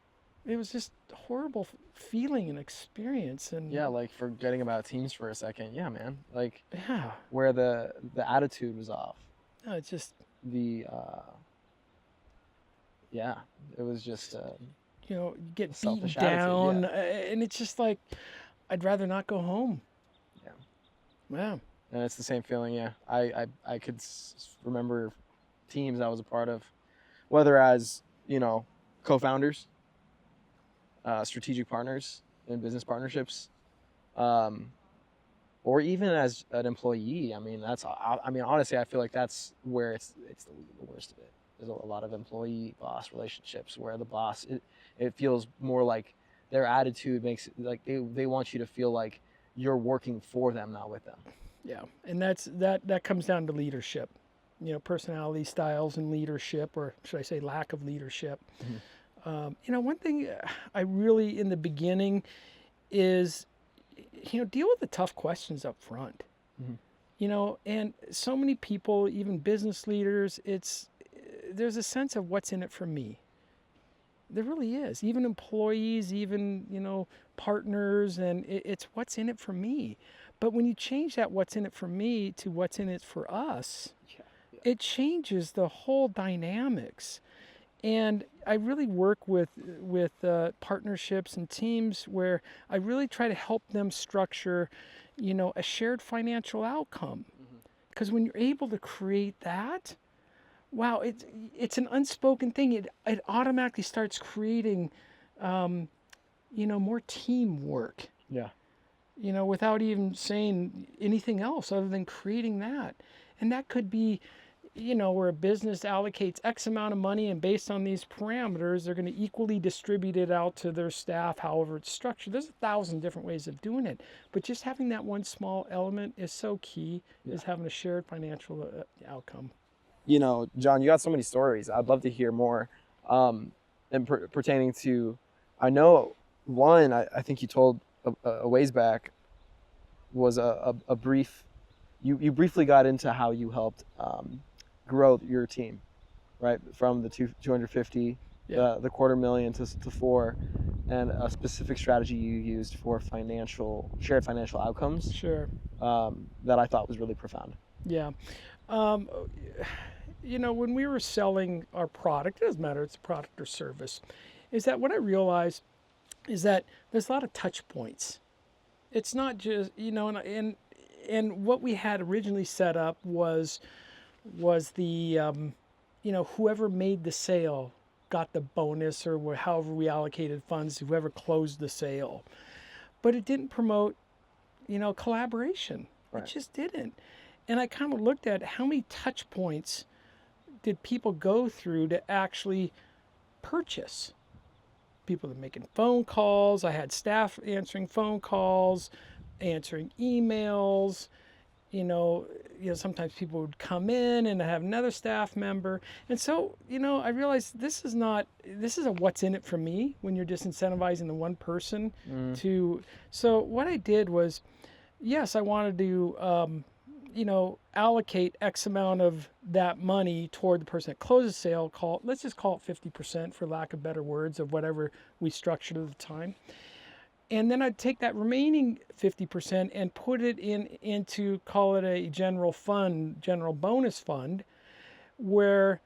[SPEAKER 2] It was just a horrible feeling and experience. And
[SPEAKER 1] Yeah, like forgetting about teams for a second. Yeah, man. Like
[SPEAKER 2] yeah,
[SPEAKER 1] where the attitude was off.
[SPEAKER 2] no, it's just,
[SPEAKER 1] The yeah, it was just
[SPEAKER 2] you get beaten
[SPEAKER 1] selfish attitude.
[SPEAKER 2] down,
[SPEAKER 1] Yeah.
[SPEAKER 2] and it's just like, I'd rather not go home.
[SPEAKER 1] Yeah.
[SPEAKER 2] Yeah.
[SPEAKER 1] And it's the same feeling. Yeah, I could remember teams I was a part of, whether as co-founders, strategic partners in business partnerships, or even as an employee. I mean, honestly, I feel like that's where it's the worst of it. There's a lot of employee boss relationships where the boss, it feels more like their attitude makes it like they want you to feel like you're working for them, not with them.
[SPEAKER 2] Yeah, and that comes down to leadership, personality styles and leadership, or should I say lack of leadership. One thing I really in the beginning is, deal with the tough questions up front. And so many people, even business leaders, there's a sense of what's in it for me. There really is. Even employees, even partners, and it's what's in it for me. But when you change that what's in it for me to what's in it for us, it changes the whole dynamics. And I really work with partnerships and teams where I really try to help them structure, a shared financial outcome. Because when you're able to create that, wow, it's an unspoken thing. It automatically starts creating, more teamwork.
[SPEAKER 1] Yeah.
[SPEAKER 2] Without even saying anything else other than creating that. And that could be, where a business allocates X amount of money, and based on these parameters, they're going to equally distribute it out to their staff, however it's structured. There's 1,000 different ways of doing it. But just having that one small element is so key, is having a shared financial outcome.
[SPEAKER 1] John, you got so many stories. I'd love to hear more. And pertaining to, I know one, I think you told a ways back, was a brief, you briefly got into how you helped grow your team, right? From the 250, the $250,000 to 4, and a specific strategy you used for shared financial outcomes.
[SPEAKER 2] Sure.
[SPEAKER 1] That I thought was really profound.
[SPEAKER 2] Yeah. When we were selling our product, it doesn't matter, it's a product or service, is that what I realized is that there's a lot of touch points. It's not just, and what we had originally set up was the, whoever made the sale got the bonus, or however we allocated funds, whoever closed the sale. But it didn't promote, collaboration. Right. It just didn't. And I kind of looked at how many touch points did people go through to actually purchase. People that are making phone calls. I had staff answering phone calls, answering emails. Sometimes people would come in and have another staff member. And so, I realized this is a what's in it for me when you're just incentivizing the one person to. So what I did was, yes, I wanted to, allocate X amount of that money toward the person that closed the sale. Let's just call it 50%, for lack of better words, of whatever we structured at the time. And then I'd take that remaining 50% and put it into, call it a general bonus fund, where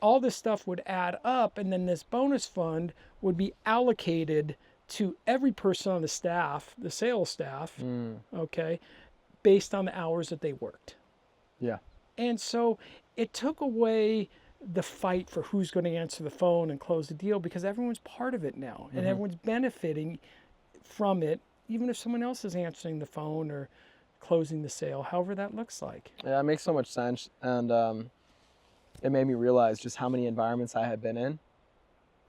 [SPEAKER 2] all this stuff would add up, and then this bonus fund would be allocated to every person on the staff, the sales staff, okay, based on the hours that they worked.
[SPEAKER 1] Yeah.
[SPEAKER 2] And so it took away the fight for who's going to answer the phone and close the deal, because everyone's part of it now, and everyone's benefiting from it, even if someone else is answering the phone or closing the sale, however that looks like.
[SPEAKER 1] Yeah, it makes so much sense. And it made me realize just how many environments I had been in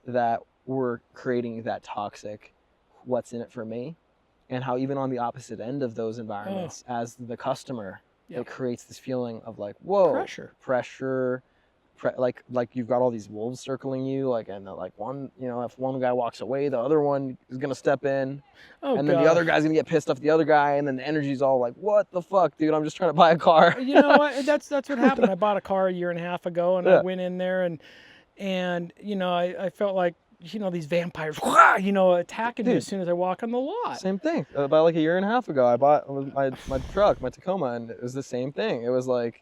[SPEAKER 1] that were creating that toxic what's in it for me, and how even on the opposite end of those environments, as the customer,
[SPEAKER 2] Yeah.
[SPEAKER 1] it creates this feeling of like, whoa,
[SPEAKER 2] Pressure.
[SPEAKER 1] like you've got all these wolves circling you, like, and like one, if one guy walks away, the other one is gonna step in, and then the other guy's gonna get pissed off the other guy, and then the energy's all like, what the fuck, dude? I'm just trying to buy a car.
[SPEAKER 2] You know what? That's what happened. I bought a car a year and a half ago, and I went in there, and I felt like these vampires, attacking me as soon as I walk on the lot.
[SPEAKER 1] Same thing. About like a year and a half ago, I bought my truck, my Tacoma, and it was the same thing. It was like,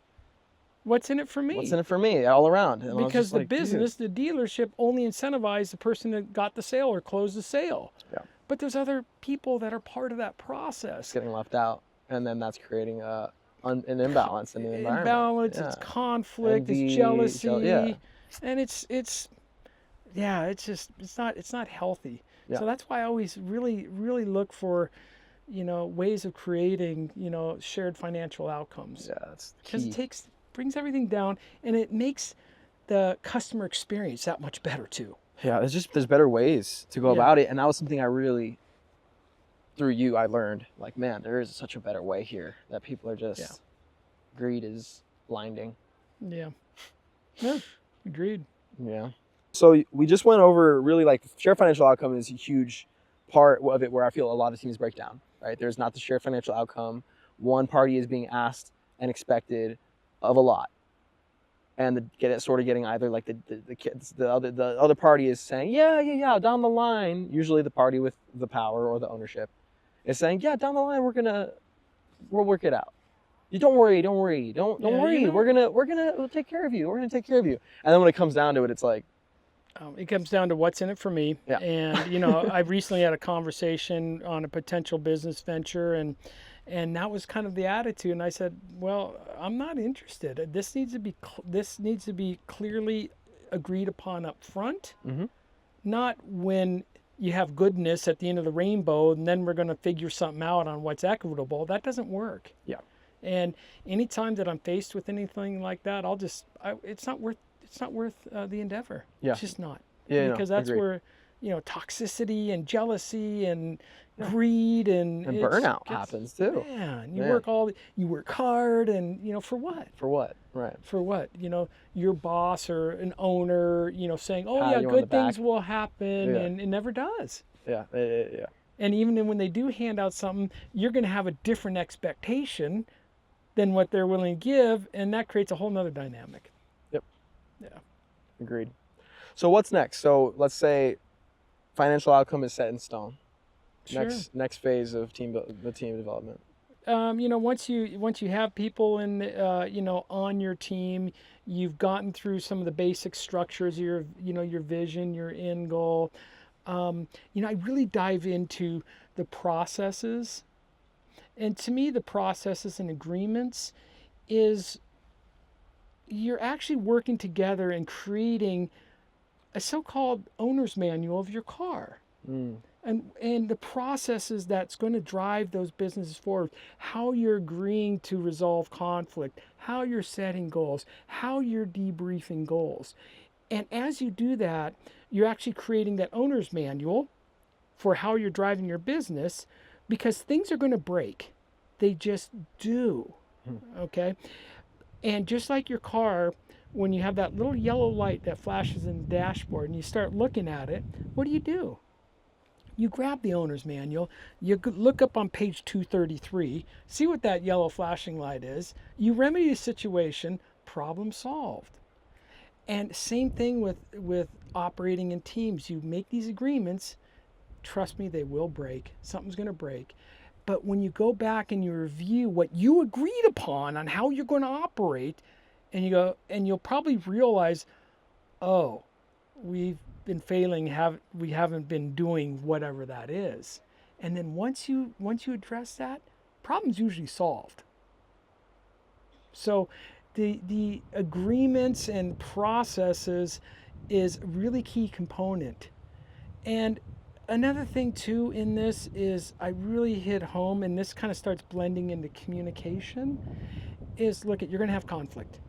[SPEAKER 2] what's in it for me?
[SPEAKER 1] What's in it for me all around? And
[SPEAKER 2] because the
[SPEAKER 1] like,
[SPEAKER 2] business, the dealership only incentivized the person that got the sale or closed the sale.
[SPEAKER 1] Yeah.
[SPEAKER 2] But there's other people that are part of that process.
[SPEAKER 1] Getting left out. And then that's creating an imbalance in the environment.
[SPEAKER 2] Imbalance, it's conflict, it's jealousy. And it's not healthy.
[SPEAKER 1] Yeah.
[SPEAKER 2] So that's why I always really, really look for, ways of creating, shared financial outcomes.
[SPEAKER 1] Yeah, that's
[SPEAKER 2] because
[SPEAKER 1] key.
[SPEAKER 2] it brings everything down, and it makes the customer experience that much better too.
[SPEAKER 1] Yeah, there's better ways to go about it, and that was something I really, through you, I learned. Like, man, there is such a better way here. That people are just, greed is blinding.
[SPEAKER 2] Yeah. Yeah. Agreed.
[SPEAKER 1] Yeah. So we just went over really like shared financial outcome is a huge part of it where I feel a lot of teams break down, right? There's not the shared financial outcome. One party is being asked and expected of a lot. And getting either like the other party is saying, yeah, down the line, usually the party with the power or the ownership is saying, yeah, down the line, we'll work it out. You don't worry. Don't worry. We'll take care of you. We're going to take care of you. And then when it comes down to it, it's like,
[SPEAKER 2] it comes down to what's in it for me.
[SPEAKER 1] Yeah.
[SPEAKER 2] And, I recently had a conversation on a potential business venture, and that was kind of the attitude. And I said, well, I'm not interested. This needs to be clearly agreed upon up front, not when you have goodness at the end of the rainbow, and then we're going to figure something out on what's equitable. That doesn't work.
[SPEAKER 1] Yeah.
[SPEAKER 2] And anytime that I'm faced with anything like that, it's not worth the endeavor.
[SPEAKER 1] Yeah.
[SPEAKER 2] It's just not.
[SPEAKER 1] Yeah,
[SPEAKER 2] because that's
[SPEAKER 1] agreed.
[SPEAKER 2] where, toxicity and jealousy and greed and
[SPEAKER 1] burnout happens too.
[SPEAKER 2] Yeah, and you work hard, and for what?
[SPEAKER 1] For what? Right.
[SPEAKER 2] For what? Your boss or an owner, saying, "Oh
[SPEAKER 1] Pat
[SPEAKER 2] yeah,
[SPEAKER 1] you on
[SPEAKER 2] good
[SPEAKER 1] the
[SPEAKER 2] things
[SPEAKER 1] back.
[SPEAKER 2] will happen,"
[SPEAKER 1] Yeah.
[SPEAKER 2] and it never does.
[SPEAKER 1] Yeah.
[SPEAKER 2] And even when they do hand out something, you're going to have a different expectation than what they're willing to give, and that creates a whole nother dynamic.
[SPEAKER 1] Yep.
[SPEAKER 2] Yeah.
[SPEAKER 1] Agreed. So what's next? So let's say financial outcome is set in stone.
[SPEAKER 2] Sure.
[SPEAKER 1] Next phase of team development.
[SPEAKER 2] Once you have people on your team, you've gotten through some of the basic structures, your vision, your end goal. I really dive into the processes. And to me, the processes and agreements is you're actually working together and creating a so-called owner's manual of your car. And the processes that's going to drive those businesses forward, how you're agreeing to resolve conflict, how you're setting goals, how you're debriefing goals. And as you do that, you're actually creating that owner's manual for how you're driving your business, because things are going to break. They just do. Okay? And just like your car, when you have that little yellow light that flashes in the dashboard and you start looking at it, what do? You grab the owner's manual, you look up on page 233, see what that yellow flashing light is, you remedy the situation, problem solved. And same thing with operating in teams. You make these agreements, trust me, they will break. Something's going to break. But when you go back and you review what you agreed upon on how you're going to operate, and you'll probably realize, oh, we've been failing, we haven't been doing whatever that is. And then once you address that, problem's usually solved. So the agreements and processes is a really key component. And another thing too in this is I really hit home, and this kind of starts blending into communication, is you're going to have conflict.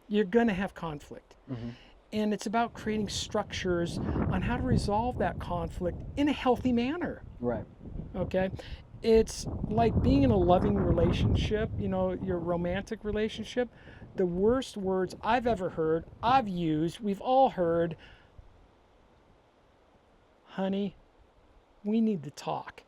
[SPEAKER 2] You're going to have conflict. And it's about creating structures on how to resolve that conflict in a healthy manner.
[SPEAKER 1] Right.
[SPEAKER 2] Okay? It's like being in a loving relationship, your romantic relationship. The worst words I've ever heard, I've used, we've all heard, honey, we need to talk.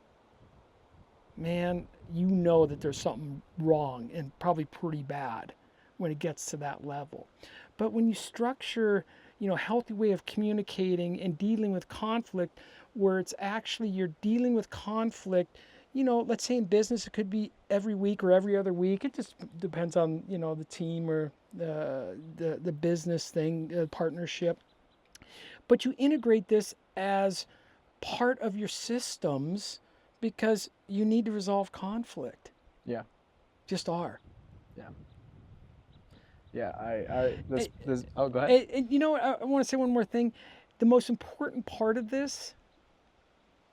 [SPEAKER 2] Man, you know that there's something wrong and probably pretty bad when it gets to that level. But when you structure, a healthy way of communicating and dealing with conflict, where it's actually you're dealing with conflict, let's say in business it could be every week or every other week. It just depends on the team or the business thing, partnership. But you integrate this as part of your systems because you need to resolve conflict.
[SPEAKER 1] Yeah.
[SPEAKER 2] Just are.
[SPEAKER 1] Yeah. Yeah. Oh, go ahead.
[SPEAKER 2] And I want to say one more thing. The most important part of this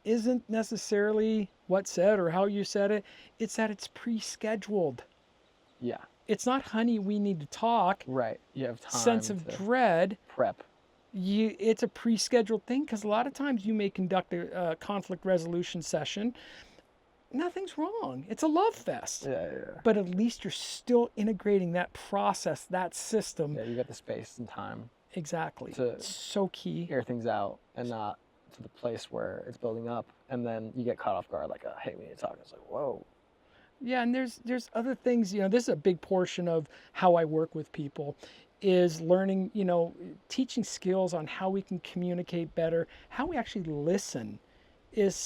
[SPEAKER 2] isn't necessarily what's said or how you said it. It's that it's pre-scheduled.
[SPEAKER 1] Yeah.
[SPEAKER 2] It's not, honey, we need to talk.
[SPEAKER 1] Right. You have time.
[SPEAKER 2] Sense of dread.
[SPEAKER 1] Prep.
[SPEAKER 2] It's a pre-scheduled thing because a lot of times you may conduct a conflict resolution session. Nothing's wrong. It's a love fest.
[SPEAKER 1] Yeah.
[SPEAKER 2] But at least you're still integrating that process, that system.
[SPEAKER 1] Yeah, you got the space and time.
[SPEAKER 2] Exactly.
[SPEAKER 1] It's
[SPEAKER 2] so key.
[SPEAKER 1] Air things out and not to the place where it's building up, and then you get caught off guard, like, hey, we need to talk. It's like, whoa.
[SPEAKER 2] Yeah, and there's other things. This is a big portion of how I work with people, is learning, teaching skills on how we can communicate better, how we actually listen, is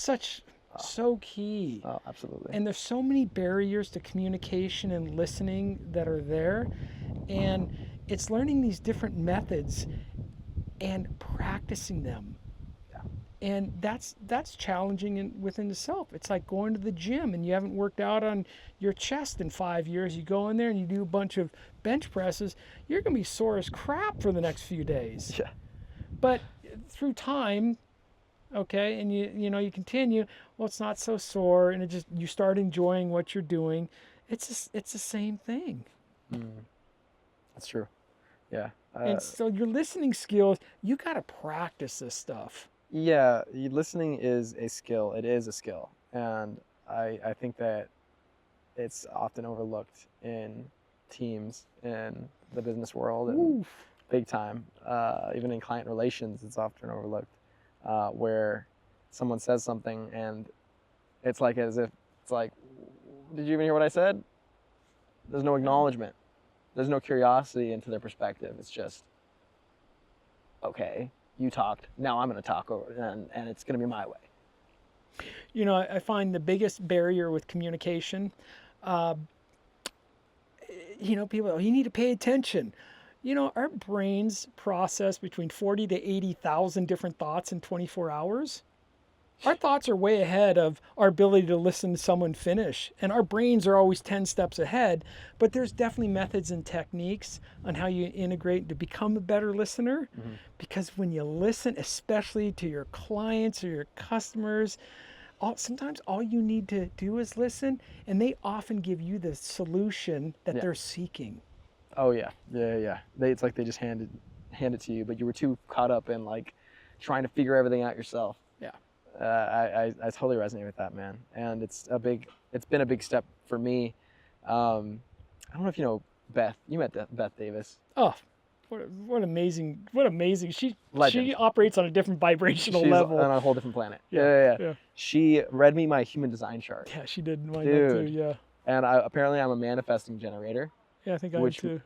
[SPEAKER 2] so key.
[SPEAKER 1] Oh, absolutely.
[SPEAKER 2] And there's so many barriers to communication and listening that are there, and it's learning these different methods and practicing them. And that's challenging within itself. It's like going to the gym and you haven't worked out on your chest in 5 years. You go in there and you do a bunch of bench presses. You're going to be sore as crap for the next few days.
[SPEAKER 1] Yeah.
[SPEAKER 2] But through time, okay, and you continue, well, it's not so sore, and you start enjoying what you're doing. It's the same thing.
[SPEAKER 1] That's true. Yeah.
[SPEAKER 2] And so your listening skills, you got to practice this stuff.
[SPEAKER 1] Yeah, listening is a skill. It is a skill. And I think that it's often overlooked in teams in the business world and big time. Even in client relations, it's often overlooked, where someone says something and it's like did you even hear what I said? There's no acknowledgement. There's no curiosity into their perspective. It's just, okay, you talked, now I'm going to talk over, and it's going to be my way.
[SPEAKER 2] I find the biggest barrier with communication, people, you need to pay attention. Our brains process between 40 to 80,000 different thoughts in 24 hours. Our thoughts are way ahead of our ability to listen to someone finish. And our brains are always 10 steps ahead. But there's definitely methods and techniques on how you integrate to become a better listener. Mm-hmm. Because when you listen, especially to your clients or your customers, sometimes all you need to do is listen. And they often give you the solution that they're seeking.
[SPEAKER 1] Oh, yeah. It's like they just hand it to you. But you were too caught up in trying to figure everything out yourself.
[SPEAKER 2] Yeah.
[SPEAKER 1] I totally resonate with that, man. And it's been a big step for me. I don't know if you know Beth. You met Beth Davis.
[SPEAKER 2] Oh, what amazing. She
[SPEAKER 1] Legend.
[SPEAKER 2] She operates on a different vibrational level.
[SPEAKER 1] She's on a whole different planet.
[SPEAKER 2] Yeah.
[SPEAKER 1] She read me my human design chart.
[SPEAKER 2] Yeah, she did mine
[SPEAKER 1] Dude.
[SPEAKER 2] too, yeah.
[SPEAKER 1] And apparently I'm a manifesting generator.
[SPEAKER 2] Yeah, I think I am too.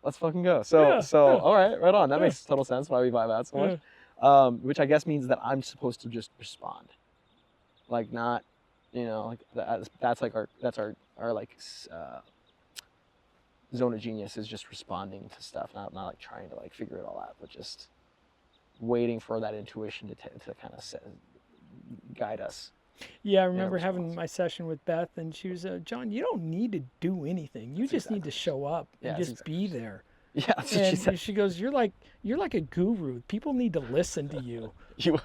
[SPEAKER 1] Let's fucking go. So all right, right on. That makes total sense why we vibe out so much. Which I guess means that I'm supposed to just respond, not, that's our zone of genius is just responding to stuff, not trying to figure it all out, but just waiting for that intuition to kind of guide us.
[SPEAKER 2] Yeah, I remember having my session with Beth, and she was, John, you don't need to do anything. You just need to show up and just be there.
[SPEAKER 1] Yeah, that's what she said.
[SPEAKER 2] She goes, you're like a guru. People need to listen to you.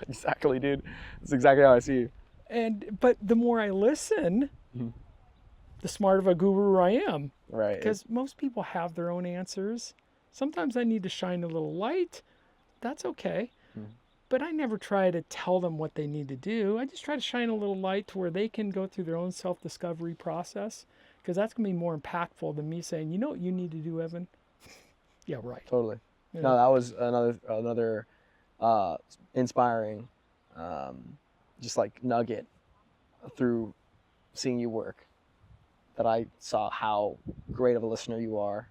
[SPEAKER 1] Exactly, dude. That's exactly how I see you.
[SPEAKER 2] But the more I listen, the smarter of a guru I am.
[SPEAKER 1] Right.
[SPEAKER 2] Because most people have their own answers. Sometimes I need to shine a little light. That's okay. but I never try to tell them what they need to do. I just try to shine a little light to where they can go through their own self-discovery process, because that's going to be more impactful than me saying, you know what you need to do, Evan? Yeah, right.
[SPEAKER 1] Totally.
[SPEAKER 2] Yeah.
[SPEAKER 1] No, that was another inspiring, just like nugget through seeing you work, that I saw how great of a listener you are.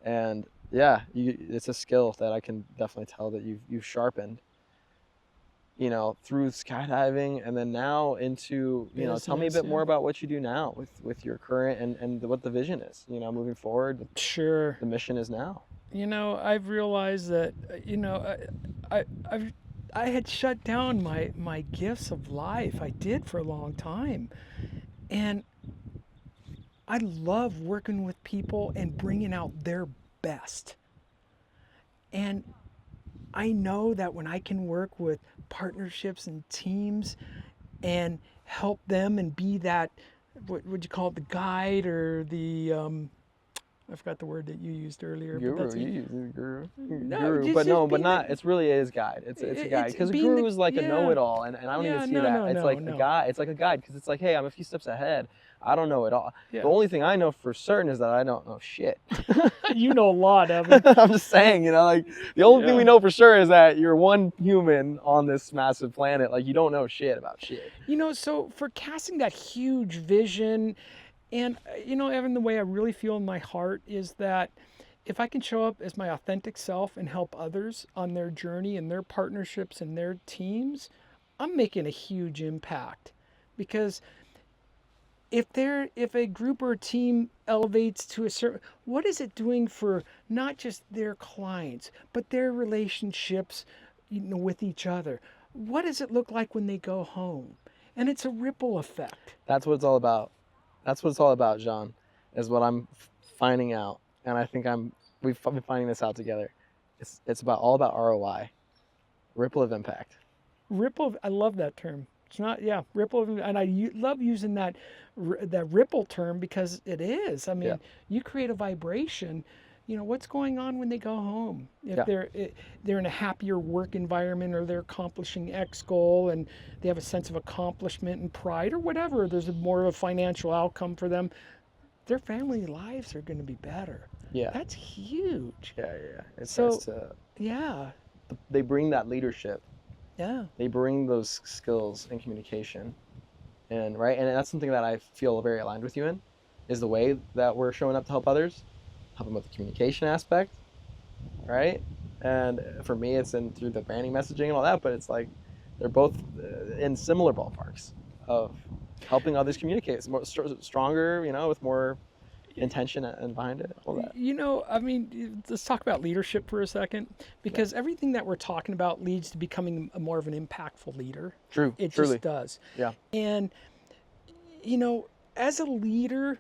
[SPEAKER 1] And yeah, it's a skill that I can definitely tell that you've sharpened, through skydiving, and then now into, tell me a bit
[SPEAKER 2] Business,
[SPEAKER 1] more
[SPEAKER 2] yeah.
[SPEAKER 1] about what you do now with your current and what the vision is, moving forward,
[SPEAKER 2] Sure.
[SPEAKER 1] the mission is now.
[SPEAKER 2] I've realized that, I had shut down my gifts of life. I did for a long time. And I love working with people and bringing out their best. And I know that when I can work with partnerships and teams and help them and be that, what would you call it, the guide or the, I forgot the word that you used earlier. But
[SPEAKER 1] Guru,
[SPEAKER 2] that's
[SPEAKER 1] you use it, guru.
[SPEAKER 2] no,
[SPEAKER 1] Guru, but no, but not. It's really is guide. It's a guide,
[SPEAKER 2] it's
[SPEAKER 1] because a
[SPEAKER 2] being
[SPEAKER 1] guru is like a
[SPEAKER 2] yeah.
[SPEAKER 1] know-it-all, and I don't
[SPEAKER 2] Yeah,
[SPEAKER 1] even see
[SPEAKER 2] no,
[SPEAKER 1] that.
[SPEAKER 2] no,
[SPEAKER 1] It's
[SPEAKER 2] no,
[SPEAKER 1] like a
[SPEAKER 2] no.
[SPEAKER 1] guide. It's like a guide, because it's like, hey, I'm a few steps ahead. I don't know it all.
[SPEAKER 2] Yeah.
[SPEAKER 1] The only thing I know for certain is that I don't know shit.
[SPEAKER 2] You know a lot of it.
[SPEAKER 1] I'm just saying, like the only thing we
[SPEAKER 2] Yeah.
[SPEAKER 1] know for sure is that you're one human on this massive planet. Like, you don't know shit about shit.
[SPEAKER 2] So for casting that huge vision, and Evan, the way I really feel in my heart is that if I can show up as my authentic self and help others on their journey and their partnerships and their teams, I'm making a huge impact. Because if a group or a team elevates to a certain, what is it doing for not just their clients but their relationships, with each other? What does it look like when they go home? And it's a ripple effect.
[SPEAKER 1] That's what it's all about. That's what it's all about, John, is what I'm finding out. And I think we've been finding this out together. It's all about ROI, ripple of impact.
[SPEAKER 2] I love that term. It's not, yeah, ripple, and I love using that ripple term, because it is. I mean,
[SPEAKER 1] Yeah.
[SPEAKER 2] you create a vibration. What's going on when they go home? If
[SPEAKER 1] Yeah.
[SPEAKER 2] they're in a happier work environment, or they're accomplishing X goal and they have a sense of accomplishment and pride, or whatever, there's more of a financial outcome for them. Their family lives are going to be better.
[SPEAKER 1] Yeah.
[SPEAKER 2] That's huge.
[SPEAKER 1] Yeah. It
[SPEAKER 2] So-
[SPEAKER 1] starts to.
[SPEAKER 2] Yeah.
[SPEAKER 1] They bring that leadership.
[SPEAKER 2] Yeah.
[SPEAKER 1] They bring those skills and communication, and that's something that I feel very aligned with you in, is the way that we're showing up to help others, help them with the communication aspect, right? And for me, it's through the branding, messaging, and all that. But it's like they're both in similar ballparks of helping others communicate. It's more stronger, with more intention and behind it, all that.
[SPEAKER 2] I mean, let's talk about leadership for a second, because everything that we're talking about leads to becoming more of an impactful leader.
[SPEAKER 1] True.
[SPEAKER 2] It
[SPEAKER 1] Truly.
[SPEAKER 2] just does.
[SPEAKER 1] Yeah.
[SPEAKER 2] And, as a leader,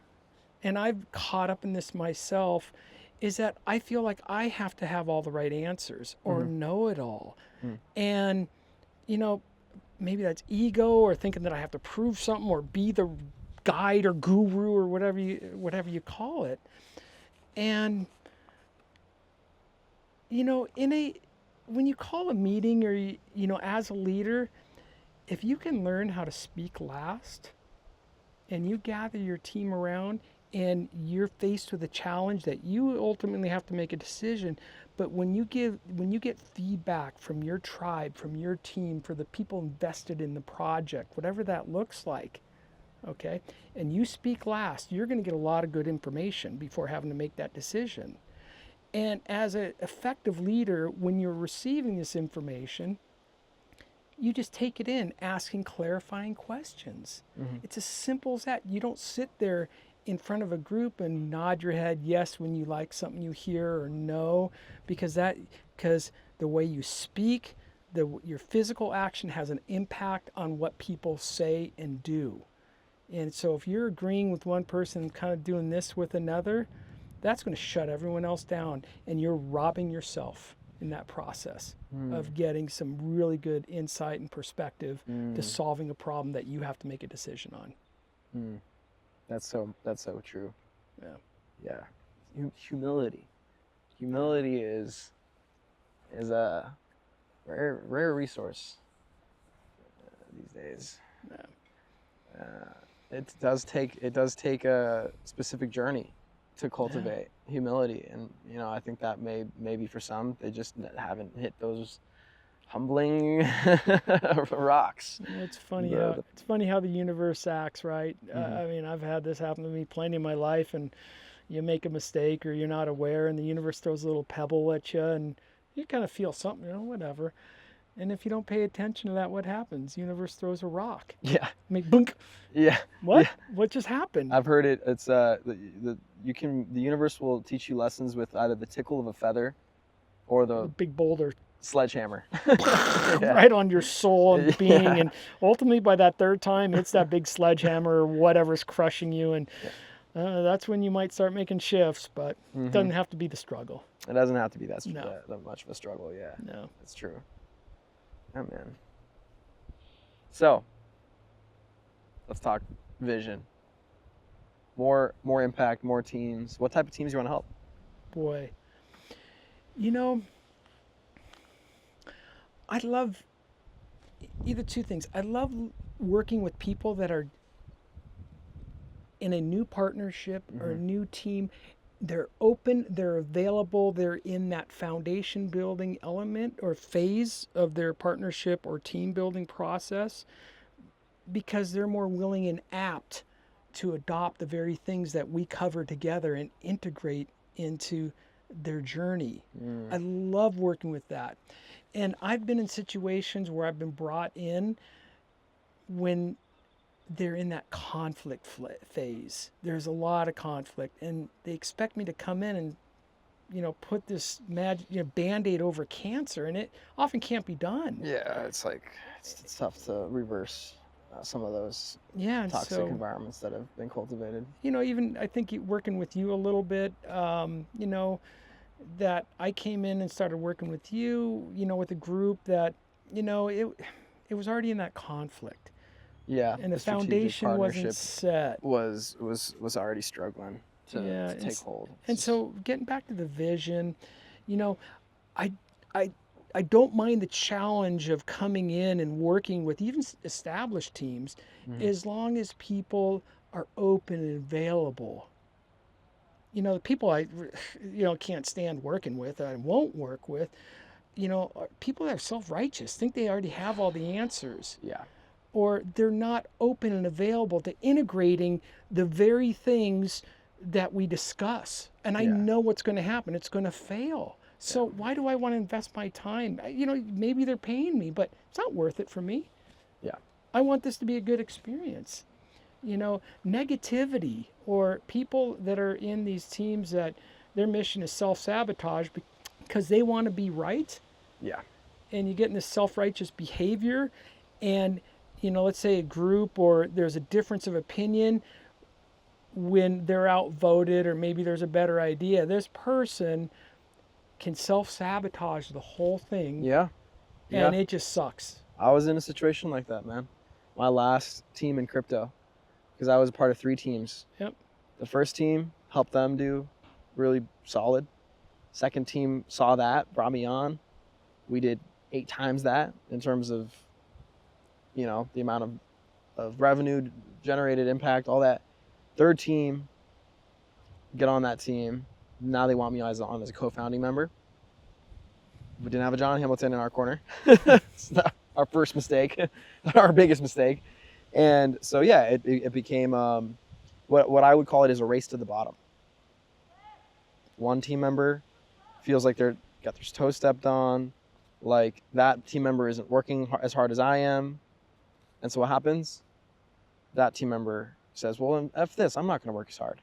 [SPEAKER 2] and I've caught up in this myself, is that I feel like I have to have all the right answers or know it all. And, maybe that's ego, or thinking that I have to prove something or be the guide or guru or whatever you call it. And when you call a meeting, or as a leader, if you can learn how to speak last, and you gather your team around, and you're faced with a challenge that you ultimately have to make a decision, but when you get feedback from your tribe, from your team, for the people invested in the project, whatever that looks like, okay, and you speak last, you're going to get a lot of good information before having to make that decision. And as an effective leader, when you're receiving this information, you just take it in, asking clarifying questions. It's as simple as that. You don't sit there in front of a group and nod your head yes when you like something you hear, or no, because the way you speak, your physical action has an impact on what people say and do. And so if you're agreeing with one person and kind of doing this with another, that's going to shut everyone else down, and you're robbing yourself in that process of getting some really good insight and perspective to solving a problem that you have to make a decision on.
[SPEAKER 1] That's so true.
[SPEAKER 2] Yeah.
[SPEAKER 1] Humility is rare resource these days.
[SPEAKER 2] Yeah.
[SPEAKER 1] It does take a specific journey to cultivate humility, and I think that maybe for some they just haven't hit those humbling rocks.
[SPEAKER 2] It's funny
[SPEAKER 1] The-
[SPEAKER 2] how the universe acts, right?
[SPEAKER 1] Mhm.
[SPEAKER 2] I mean, I've had this happen to me plenty in my life, and you make a mistake or you're not aware, and the universe throws a little pebble at you, and you kind of feel something, whatever. And if you don't pay attention to that, what happens? The universe throws a rock.
[SPEAKER 1] Yeah,
[SPEAKER 2] Make bunk.
[SPEAKER 1] yeah.
[SPEAKER 2] What?
[SPEAKER 1] Yeah.
[SPEAKER 2] What just happened?
[SPEAKER 1] I've heard it. It's the universe will teach you lessons with either the tickle of a feather or
[SPEAKER 2] A
[SPEAKER 1] the
[SPEAKER 2] big boulder
[SPEAKER 1] sledgehammer. Yeah.
[SPEAKER 2] right on your soul and being,
[SPEAKER 1] Yeah.
[SPEAKER 2] and ultimately by that third time, it's that big sledgehammer or whatever's crushing you, and that's when you might start making shifts. But it doesn't have to be the struggle.
[SPEAKER 1] It doesn't have to be that
[SPEAKER 2] No.
[SPEAKER 1] much of a struggle. Yeah,
[SPEAKER 2] No.
[SPEAKER 1] that's true. Oh man. So let's talk vision. More impact, more teams. What type of teams do you want to help?
[SPEAKER 2] Boy, I love either two things. I love working with people that are in a new partnership or a new team. They're open, they're available, they're in that foundation building element or phase of their partnership or team building process, because they're more willing and apt to adopt the very things that we cover together and integrate into their journey. I love working with that. And I've been in situations where I've been brought in when they're in that conflict phase. There's a lot of conflict, and they expect me to come in and put this band-aid over cancer, and it often can't be done.
[SPEAKER 1] Yeah, it's tough to reverse some of those
[SPEAKER 2] Yeah, and
[SPEAKER 1] toxic
[SPEAKER 2] so
[SPEAKER 1] environments that have been cultivated.
[SPEAKER 2] even I think working with you a little bit, that I came in and started working with you, with a group that, it was already in that conflict.
[SPEAKER 1] Yeah,
[SPEAKER 2] And the
[SPEAKER 1] strategic
[SPEAKER 2] foundation wasn't
[SPEAKER 1] partnership
[SPEAKER 2] set.
[SPEAKER 1] was already struggling to take hold.
[SPEAKER 2] And so getting back to the vision, I I don't mind the challenge of coming in and working with even established teams, as long as people are open and available. The people I can't stand working with, I won't work with, are people that are self-righteous, think they already have all the answers.
[SPEAKER 1] Yeah.
[SPEAKER 2] Or they're not open and available to integrating the very things that we discuss. And I know what's going to happen. It's going to fail. So why do I want to invest my time? Maybe they're paying me, but it's not worth it for me.
[SPEAKER 1] Yeah.
[SPEAKER 2] I want this to be a good experience. Negativity or people that are in these teams that their mission is self-sabotage because they want to be right.
[SPEAKER 1] Yeah.
[SPEAKER 2] And you get in this self-righteous behavior, and let's say a group or there's a difference of opinion when they're outvoted, or maybe there's a better idea. This person can self-sabotage the whole thing.
[SPEAKER 1] Yeah.
[SPEAKER 2] And it just sucks.
[SPEAKER 1] I was in a situation like that, man. My last team in crypto, because I was a part of 3 teams.
[SPEAKER 2] Yep.
[SPEAKER 1] The first team helped them do really solid. Second team saw that, brought me on. We did 8 times that in terms of, the amount of revenue generated, impact, all that. Third team, get on that team. Now they want me on as a co-founding member. We didn't have a John Hamilton in our corner. It's not our first mistake, our biggest mistake. And so, it became what I would call it is a race to the bottom. One team member feels like they're got their toes stepped on, like that team member isn't working as hard as I am. And so what happens? That team member says, well, F this, I'm not going to work as hard.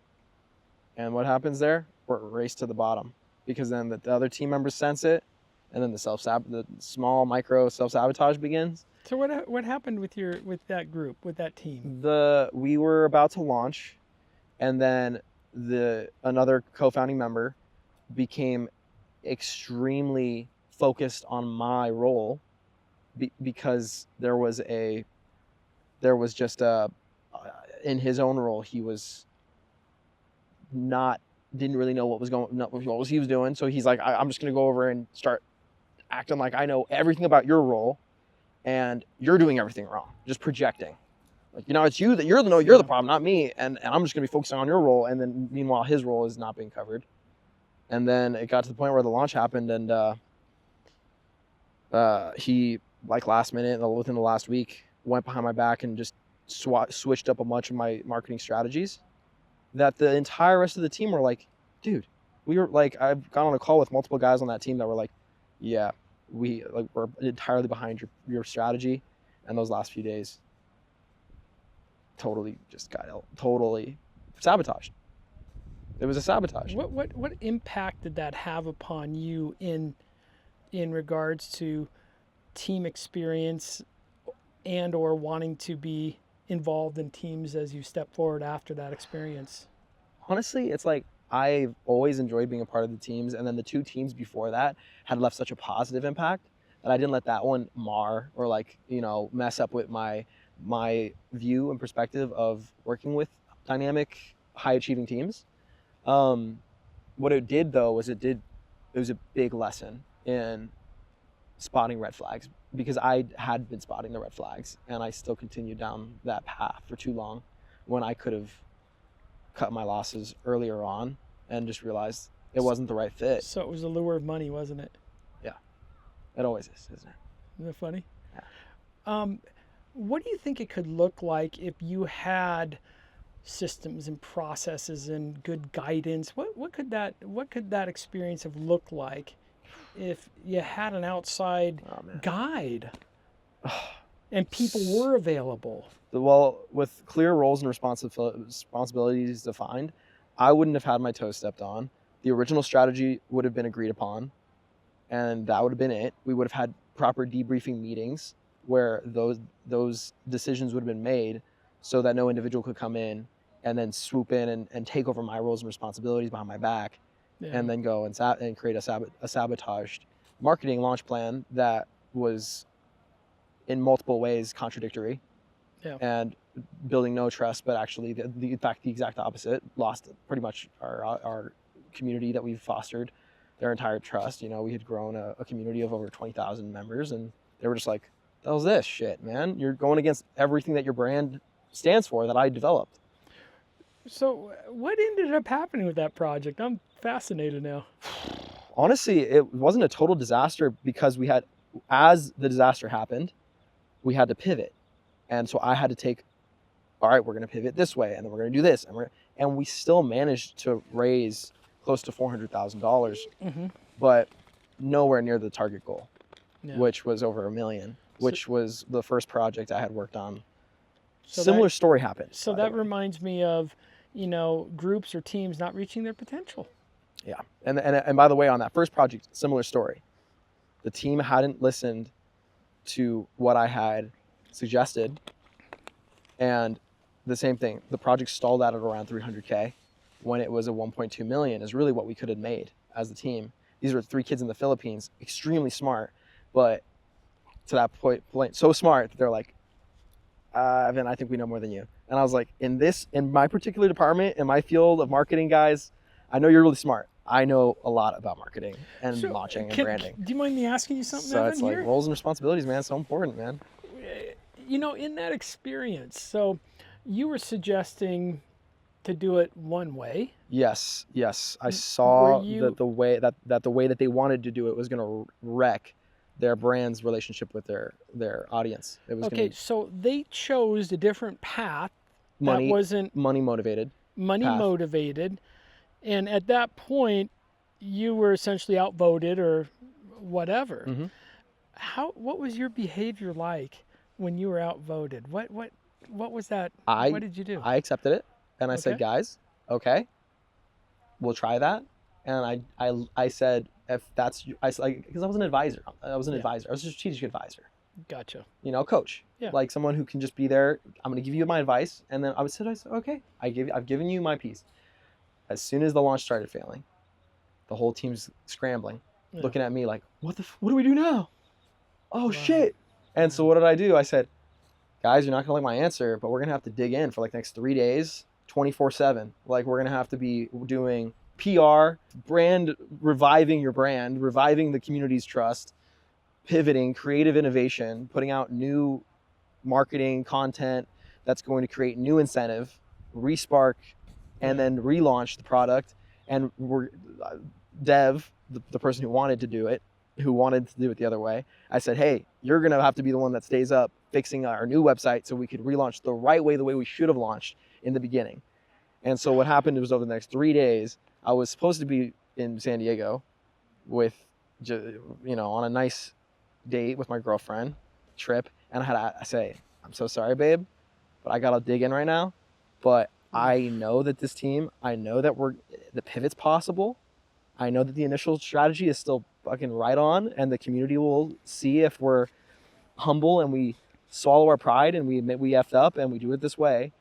[SPEAKER 1] And what happens there? We're race to the bottom, because then the other team members sense it, and then the small micro self-sabotage begins.
[SPEAKER 2] So what happened with that group, with that team?
[SPEAKER 1] We were about to launch, and then another co-founding member became extremely focused on my role because there was just in his own role, he was didn't really know what was he was doing. So he's like, I'm just going to go over and start acting like I know everything about your role and you're doing everything wrong, just projecting. Like, it's you that you're the problem, not me. And I'm just going to be focusing on your role. And then meanwhile, his role is not being covered. And then it got to the point where the launch happened, and he, like last minute, within the last week, went behind my back and just switched up a bunch of my marketing strategies that the entire rest of the team were like, dude, I've gone on a call with multiple guys on that team that were like, yeah, we're entirely behind your strategy. And those last few days totally just got totally sabotaged. It was a sabotage.
[SPEAKER 2] What impact did that have upon you in regards to team experience and or wanting to be involved in teams as you step forward after that experience?
[SPEAKER 1] Honestly, it's like I've always enjoyed being a part of the teams, and then the 2 teams before that had left such a positive impact that I didn't let that one mar or mess up with my view and perspective of working with dynamic, high achieving teams. What it did though was it was a big lesson in spotting red flags, because I had been spotting the red flags and I still continued down that path for too long, when I could have cut my losses earlier on and just realized it wasn't the right fit.
[SPEAKER 2] So it was the lure of money, wasn't it?
[SPEAKER 1] Yeah, it always is, isn't it?
[SPEAKER 2] Isn't that funny?
[SPEAKER 1] Yeah.
[SPEAKER 2] What do you think it could look like if you had systems and processes and good guidance? What could that experience have looked like if you had an outside guide and people were available?
[SPEAKER 1] Well, with clear roles and responsibilities defined, I wouldn't have had my toes stepped on. The original strategy would have been agreed upon, and that would have been it. We would have had proper debriefing meetings where those decisions would have been made, so that no individual could come in and then swoop in and take over my roles and responsibilities behind my back, and then go and create a sabotaged marketing launch plan that was in multiple ways contradictory, and building no trust, but actually in fact the exact opposite. Lost pretty much our community that we've fostered, their entire trust. We had grown a community of over 20,000 members, and they were just like, "The hell's this shit, man? You're going against everything that your brand stands for that I developed."
[SPEAKER 2] So what ended up happening with that project? I'm fascinated now.
[SPEAKER 1] Honestly, it wasn't a total disaster, because as the disaster happened, we had to pivot. And so I had to take, all right, we're going to pivot this way, and then we're going to do this. And we still managed to raise close to $400,000, but nowhere near the target goal, which was over $1 million, which was the first project I had worked on. So similar story happened.
[SPEAKER 2] So that reminds me of, groups or teams not reaching their potential.
[SPEAKER 1] Yeah. And by the way, on that first project, similar story. The team hadn't listened to what I had suggested. And the same thing, the project stalled out at around 300K, when it was a 1.2 million is really what we could have made as a team. These were 3 kids in the Philippines, extremely smart, but to that point, so smart that they're like, Evan, I think we know more than you. And I was like, in my particular department, in my field of marketing, guys, I know you're really smart. I know a lot about marketing and launching and branding.
[SPEAKER 2] Do you mind me asking you something,
[SPEAKER 1] So
[SPEAKER 2] Evan,
[SPEAKER 1] it's like
[SPEAKER 2] here?
[SPEAKER 1] roles and responsibilities, man. So important, man.
[SPEAKER 2] In that experience, so you were suggesting to do it one way.
[SPEAKER 1] Yes. I saw that the way that they wanted to do it was going to wreck their brand's relationship with their audience. It was
[SPEAKER 2] so they chose a different path that wasn't
[SPEAKER 1] money motivated.
[SPEAKER 2] And at that point, you were essentially outvoted or whatever. What was your behavior like when you were outvoted? What was that? What did you do?
[SPEAKER 1] I accepted it, and I said, guys, okay, we'll try that. And I said, if that's, because I was an advisor. I was a strategic advisor.
[SPEAKER 2] Gotcha.
[SPEAKER 1] Coach. Yeah. Like someone who can just be there. I'm going to give you my advice. And then I said, okay, I've given you my piece. As soon as the launch started failing, the whole team's scrambling, looking at me like, what do we do now? Oh, shit. And so what did I do? I said, guys, you're not going to like my answer, but we're going to have to dig in for like the next 3 days, 24/7. Like we're going to have to be doing PR, reviving your brand, reviving the community's trust, pivoting, creative innovation, putting out new marketing content that's going to create new incentive, respark, and then relaunch the product. And Dev, the person who wanted to do it the other way, I said, hey, you're going to have to be the one that stays up fixing our new website so we could relaunch the right way, the way we should have launched in the beginning. And so what happened was over the next 3 days, I was supposed to be in San Diego with, on a nice date with my girlfriend, trip. And I say, I'm so sorry, babe, but I got to dig in right now. But I know that this team, I know that the pivot's possible. I know that the initial strategy is still fucking right on, and the community will see if we're humble and we swallow our pride and we admit we effed up and we do it this way.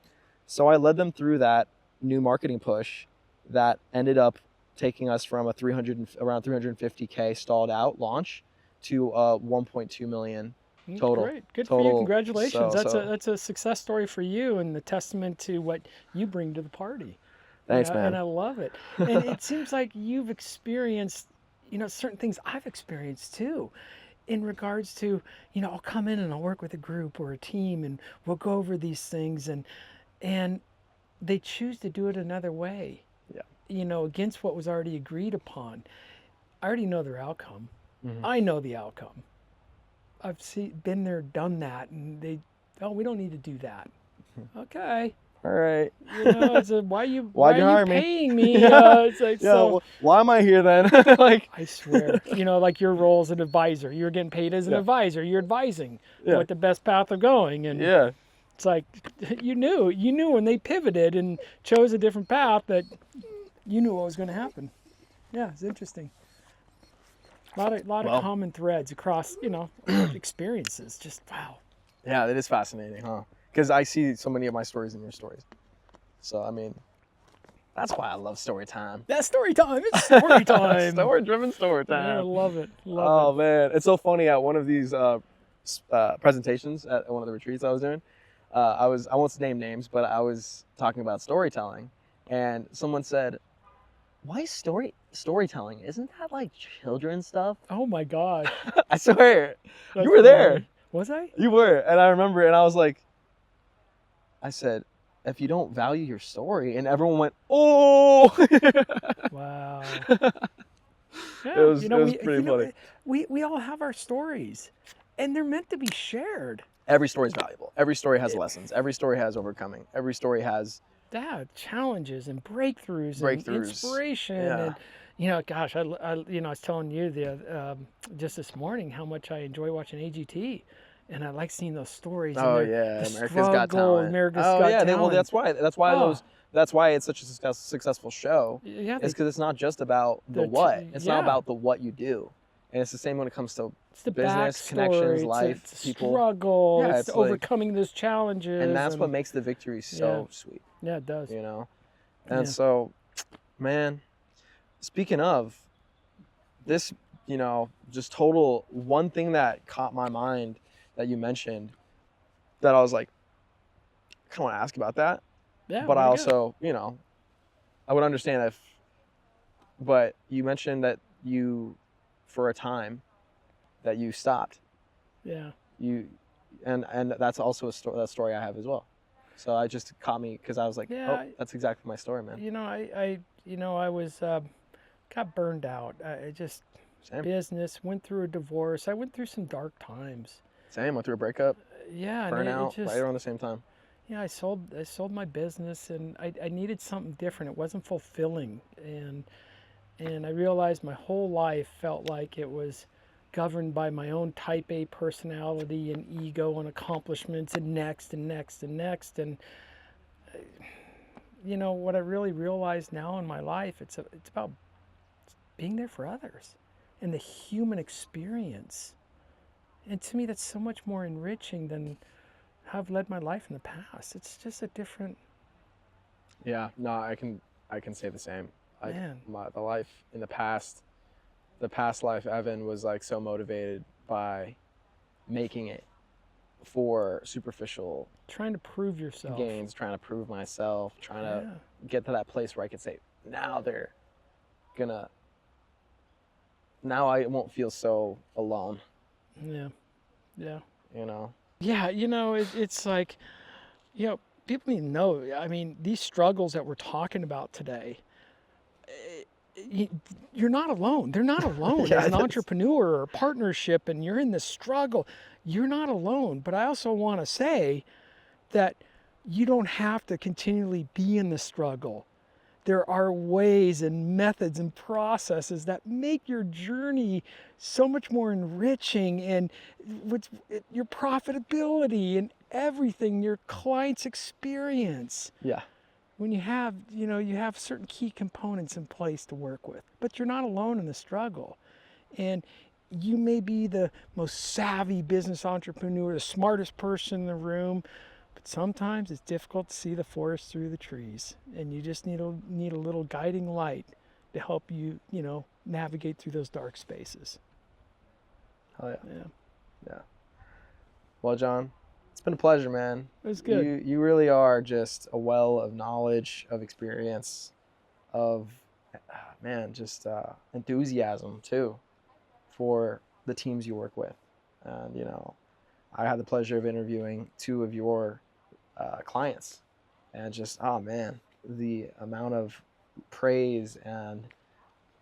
[SPEAKER 1] So I led them through that new marketing push that ended up taking us from around 350K stalled out launch to 1.2 million total.
[SPEAKER 2] Great, good
[SPEAKER 1] total,
[SPEAKER 2] for you. Congratulations.
[SPEAKER 1] So,
[SPEAKER 2] That's a success story for you and the testament to what you bring to the party.
[SPEAKER 1] Thanks, man.
[SPEAKER 2] And I love it. And it seems like you've experienced, certain things I've experienced too, in regards to, I'll come in and I'll work with a group or a team and we'll go over these things and they choose to do it another way. Yeah. Against what was already agreed upon. I already know their outcome. Mm-hmm. I know the outcome. I've been there, done that, and we don't need to do that. Okay.
[SPEAKER 1] All right.
[SPEAKER 2] It's why are you paying me? It's like,
[SPEAKER 1] why am I here then?
[SPEAKER 2] I swear, like your role as an advisor, you're getting paid as an advisor. You're advising what the best path of going, and it's like you knew when they pivoted and chose a different path that you knew what was going to happen. Yeah, it's interesting. A lot of common threads across, experiences. Just wow.
[SPEAKER 1] Yeah, it is fascinating, huh? Because I see so many of my stories in your stories. So, that's why I love story time.
[SPEAKER 2] That's story time. It's story time.
[SPEAKER 1] Story-driven story time.
[SPEAKER 2] Yeah, I love it.
[SPEAKER 1] Oh, man. It's so funny. At one of these presentations at one of the retreats I was doing, I won't name names, but I was talking about storytelling. And someone said, why storytelling? Isn't that like children's stuff?
[SPEAKER 2] Oh, my God.
[SPEAKER 1] I swear. You were there.
[SPEAKER 2] Was I?
[SPEAKER 1] You were. And I remember, and I was like, I said, if you don't value your story, and everyone went, oh.
[SPEAKER 2] Wow.
[SPEAKER 1] Yeah, it was pretty funny.
[SPEAKER 2] We all have our stories, and they're meant to be shared.
[SPEAKER 1] Every story is valuable. Every story has lessons. Every story has overcoming. Every story has
[SPEAKER 2] challenges and breakthroughs and inspiration.
[SPEAKER 1] Yeah.
[SPEAKER 2] And gosh, I was telling you just this morning how much I enjoy watching AGT. And I like seeing those stories.
[SPEAKER 1] Oh yeah, America's Got Talent.
[SPEAKER 2] America's Got Talent.
[SPEAKER 1] Well, that's why it's such a successful show.
[SPEAKER 2] Yeah,
[SPEAKER 1] it's because it's not just about the what. It's not about the what you do. And it's the same when it comes to business, connections, life,
[SPEAKER 2] it's
[SPEAKER 1] people.
[SPEAKER 2] Struggle. Yeah, it's overcoming those challenges.
[SPEAKER 1] And that's what makes the victory so sweet.
[SPEAKER 2] Yeah, it does.
[SPEAKER 1] And so, man, speaking of this, just total one thing that caught my mind that you mentioned that I was like, I kind of want to ask about that.
[SPEAKER 2] Yeah.
[SPEAKER 1] But I also, I would understand but you mentioned that for a time, that you stopped.
[SPEAKER 2] Yeah.
[SPEAKER 1] And that's also that story I have as well. So it just caught me because I was like, that's exactly my story, man.
[SPEAKER 2] I was, got burned out. I just, business, went through a divorce. I went through some dark times.
[SPEAKER 1] Same, went through a breakup.
[SPEAKER 2] Yeah.
[SPEAKER 1] Burnout, right around the same time.
[SPEAKER 2] Yeah, I sold my business, and I needed something different. It wasn't fulfilling, and I realized my whole life felt like it was governed by my own type A personality and ego and accomplishments and next. And what I really realize now in my life, it's about being there for others and the human experience. And to me, that's so much more enriching than how I've led my life in the past. It's just a different.
[SPEAKER 1] Yeah, no, I can say the same. The life in the past life, Evan was like so motivated by making it for superficial.
[SPEAKER 2] Trying to prove yourself.
[SPEAKER 1] Gains, trying to prove myself, trying to get to that place where I could say, now I won't feel so alone.
[SPEAKER 2] Yeah. Yeah.
[SPEAKER 1] You know?
[SPEAKER 2] Yeah. It's like, people need to know. I mean, these struggles that we're talking about today, you're not alone. They're not alone.
[SPEAKER 1] Yeah,
[SPEAKER 2] As an
[SPEAKER 1] that's-
[SPEAKER 2] entrepreneur or partnership, and you're in this struggle, you're not alone. But I also want to say that you don't have to continually be in the struggle. There are ways and methods and processes that make your journey so much more enriching, and with your profitability and everything, your client's experience.
[SPEAKER 1] Yeah.
[SPEAKER 2] When you have, you have certain key components in place to work with, but you're not alone in the struggle. And you may be the most savvy business entrepreneur, the smartest person in the room, but sometimes it's difficult to see the forest through the trees, and you just need a little guiding light to help you, navigate through those dark spaces.
[SPEAKER 1] Hell yeah.
[SPEAKER 2] Yeah,
[SPEAKER 1] Yeah. Well, John, it's been a pleasure, man.
[SPEAKER 2] it was good.
[SPEAKER 1] You really are just a well of knowledge, of experience, of just enthusiasm too for the teams you work with. And I had the pleasure of interviewing 2 of your clients, and just the amount of praise and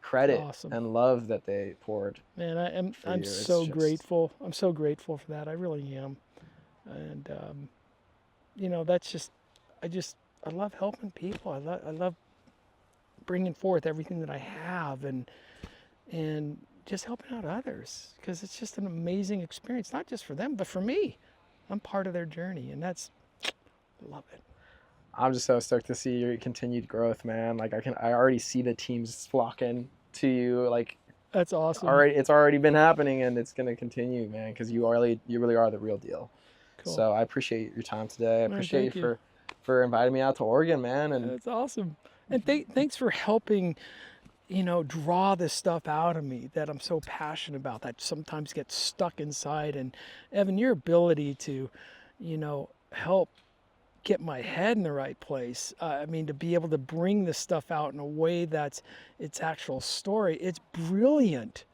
[SPEAKER 1] credit
[SPEAKER 2] Awesome.
[SPEAKER 1] and love that they poured.
[SPEAKER 2] Man, I'm
[SPEAKER 1] you. It's
[SPEAKER 2] so
[SPEAKER 1] just-
[SPEAKER 2] grateful. I'm so grateful for that. I really am. And that's just I love helping people. I love bringing forth everything that I have, and just helping out others, because it's just an amazing experience, not just for them, but for me. I'm part of their journey, and I love it.
[SPEAKER 1] I'm just so stoked to see your continued growth, man. Like I already see the teams flocking to you. Like
[SPEAKER 2] That's awesome.
[SPEAKER 1] it's already been happening, and it's gonna continue, man. Because you really are the real deal.
[SPEAKER 2] Cool.
[SPEAKER 1] So I appreciate your time today. I
[SPEAKER 2] Man,
[SPEAKER 1] appreciate
[SPEAKER 2] thank
[SPEAKER 1] you
[SPEAKER 2] you.
[SPEAKER 1] for inviting me out to Oregon, man. And
[SPEAKER 2] That's awesome. And thanks for helping, draw this stuff out of me that I'm so passionate about, that sometimes gets stuck inside. And Evan, your ability to, help get my head in the right place. To be able to bring this stuff out in a way that's its actual story. It's brilliant.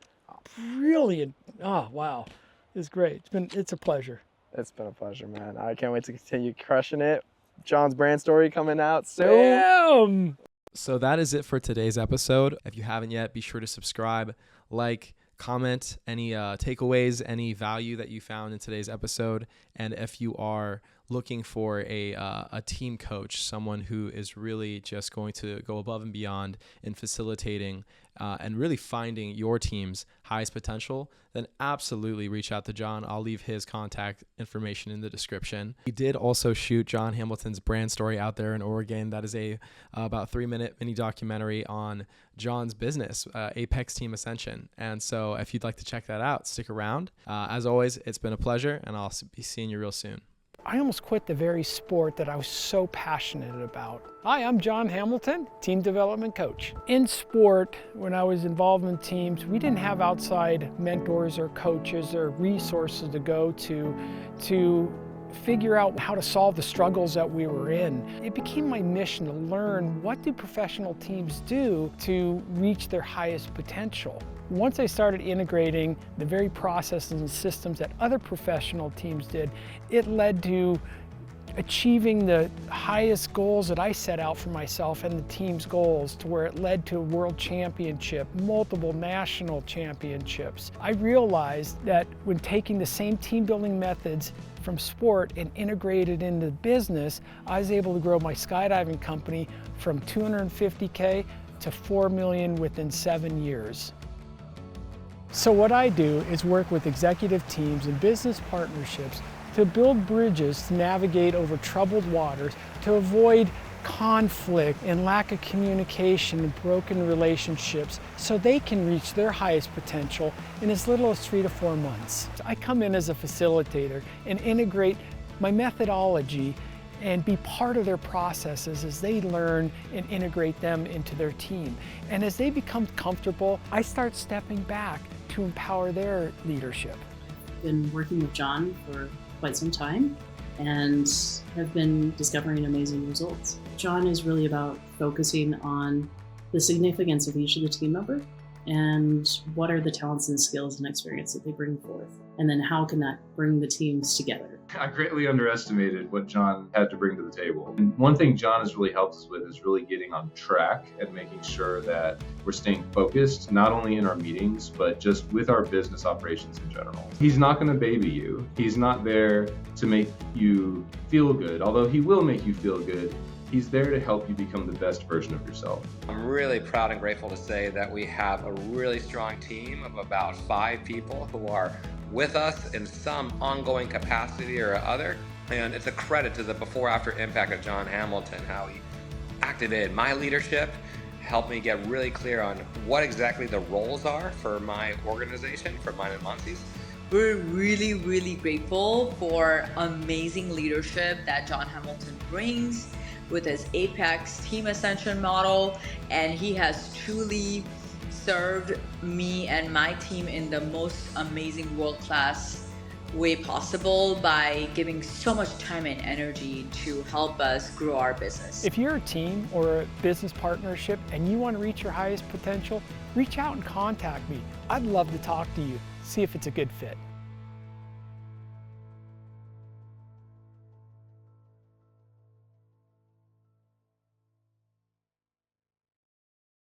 [SPEAKER 2] Brilliant. Oh, wow. It's great. It's a pleasure.
[SPEAKER 1] it's been a pleasure, man. I can't wait to continue crushing it. John's brand story coming out soon.
[SPEAKER 2] Bam!
[SPEAKER 3] So that is it for today's episode. If you haven't yet, be sure to subscribe, like, comment any takeaways, any value that you found in today's episode. And if you are looking for a team coach, someone who is really just going to go above and beyond in facilitating and really finding your team's highest potential, then absolutely reach out to John. I'll leave his contact information in the description. We did also shoot John Hamilton's brand story out there in Oregon. That is a about 3-minute mini documentary on John's business, Apex Team Ascension. And so if you'd like to check that out, stick around. As always, it's been a pleasure, and I'll be seeing you real soon.
[SPEAKER 2] I almost quit the very sport that I was so passionate about. Hi, I'm John Hamilton, team development coach. In sport, when I was involved in teams, we didn't have outside mentors or coaches or resources to go to figure out how to solve the struggles that we were in. It became my mission to learn, what do professional teams do to reach their highest potential? Once I started integrating the very processes and systems that other professional teams did, it led to achieving the highest goals that I set out for myself and the team's goals, to where it led to a world championship, multiple national championships. I realized that when taking the same team building methods from sport and integrated into business, I was able to grow my skydiving company from $250K to $4 million within 7 years. So what I do is work with executive teams and business partnerships to build bridges to navigate over troubled waters, to avoid conflict and lack of communication and broken relationships, so they can reach their highest potential in as little as 3 to 4 months. I come in as a facilitator and integrate my methodology and be part of their processes as they learn and integrate them into their team. And as they become comfortable, I start stepping back to empower their leadership.
[SPEAKER 4] Been working with John for quite some time and have been discovering amazing results. John is really about focusing on the significance of each of the team members and what are the talents and skills and experience that they bring forth? And then how can that bring the teams together?
[SPEAKER 5] I greatly underestimated what John had to bring to the table. And one thing John has really helped us with is really getting on track and making sure that we're staying focused, not only in our meetings, but just with our business operations in general. He's not going to baby you. He's not there to make you feel good, although he will make you feel good. He's there to help you become the best version of yourself.
[SPEAKER 6] I'm really proud and grateful to say that we have a really strong team of about 5 people who are with us in some ongoing capacity or other. And it's a credit to the before-after impact of John Hamilton, how he activated my leadership, helped me get really clear on what exactly the roles are for my organization, for mine and Muncie's.
[SPEAKER 7] We're really, really grateful for amazing leadership that John Hamilton brings with his Apex Team Ascension model, and he has truly served me and my team in the most amazing world-class way possible by giving so much time and energy to help us grow our business.
[SPEAKER 2] If you're a team or a business partnership and you want to reach your highest potential, reach out and contact me. I'd love to talk to you, see if it's a good fit.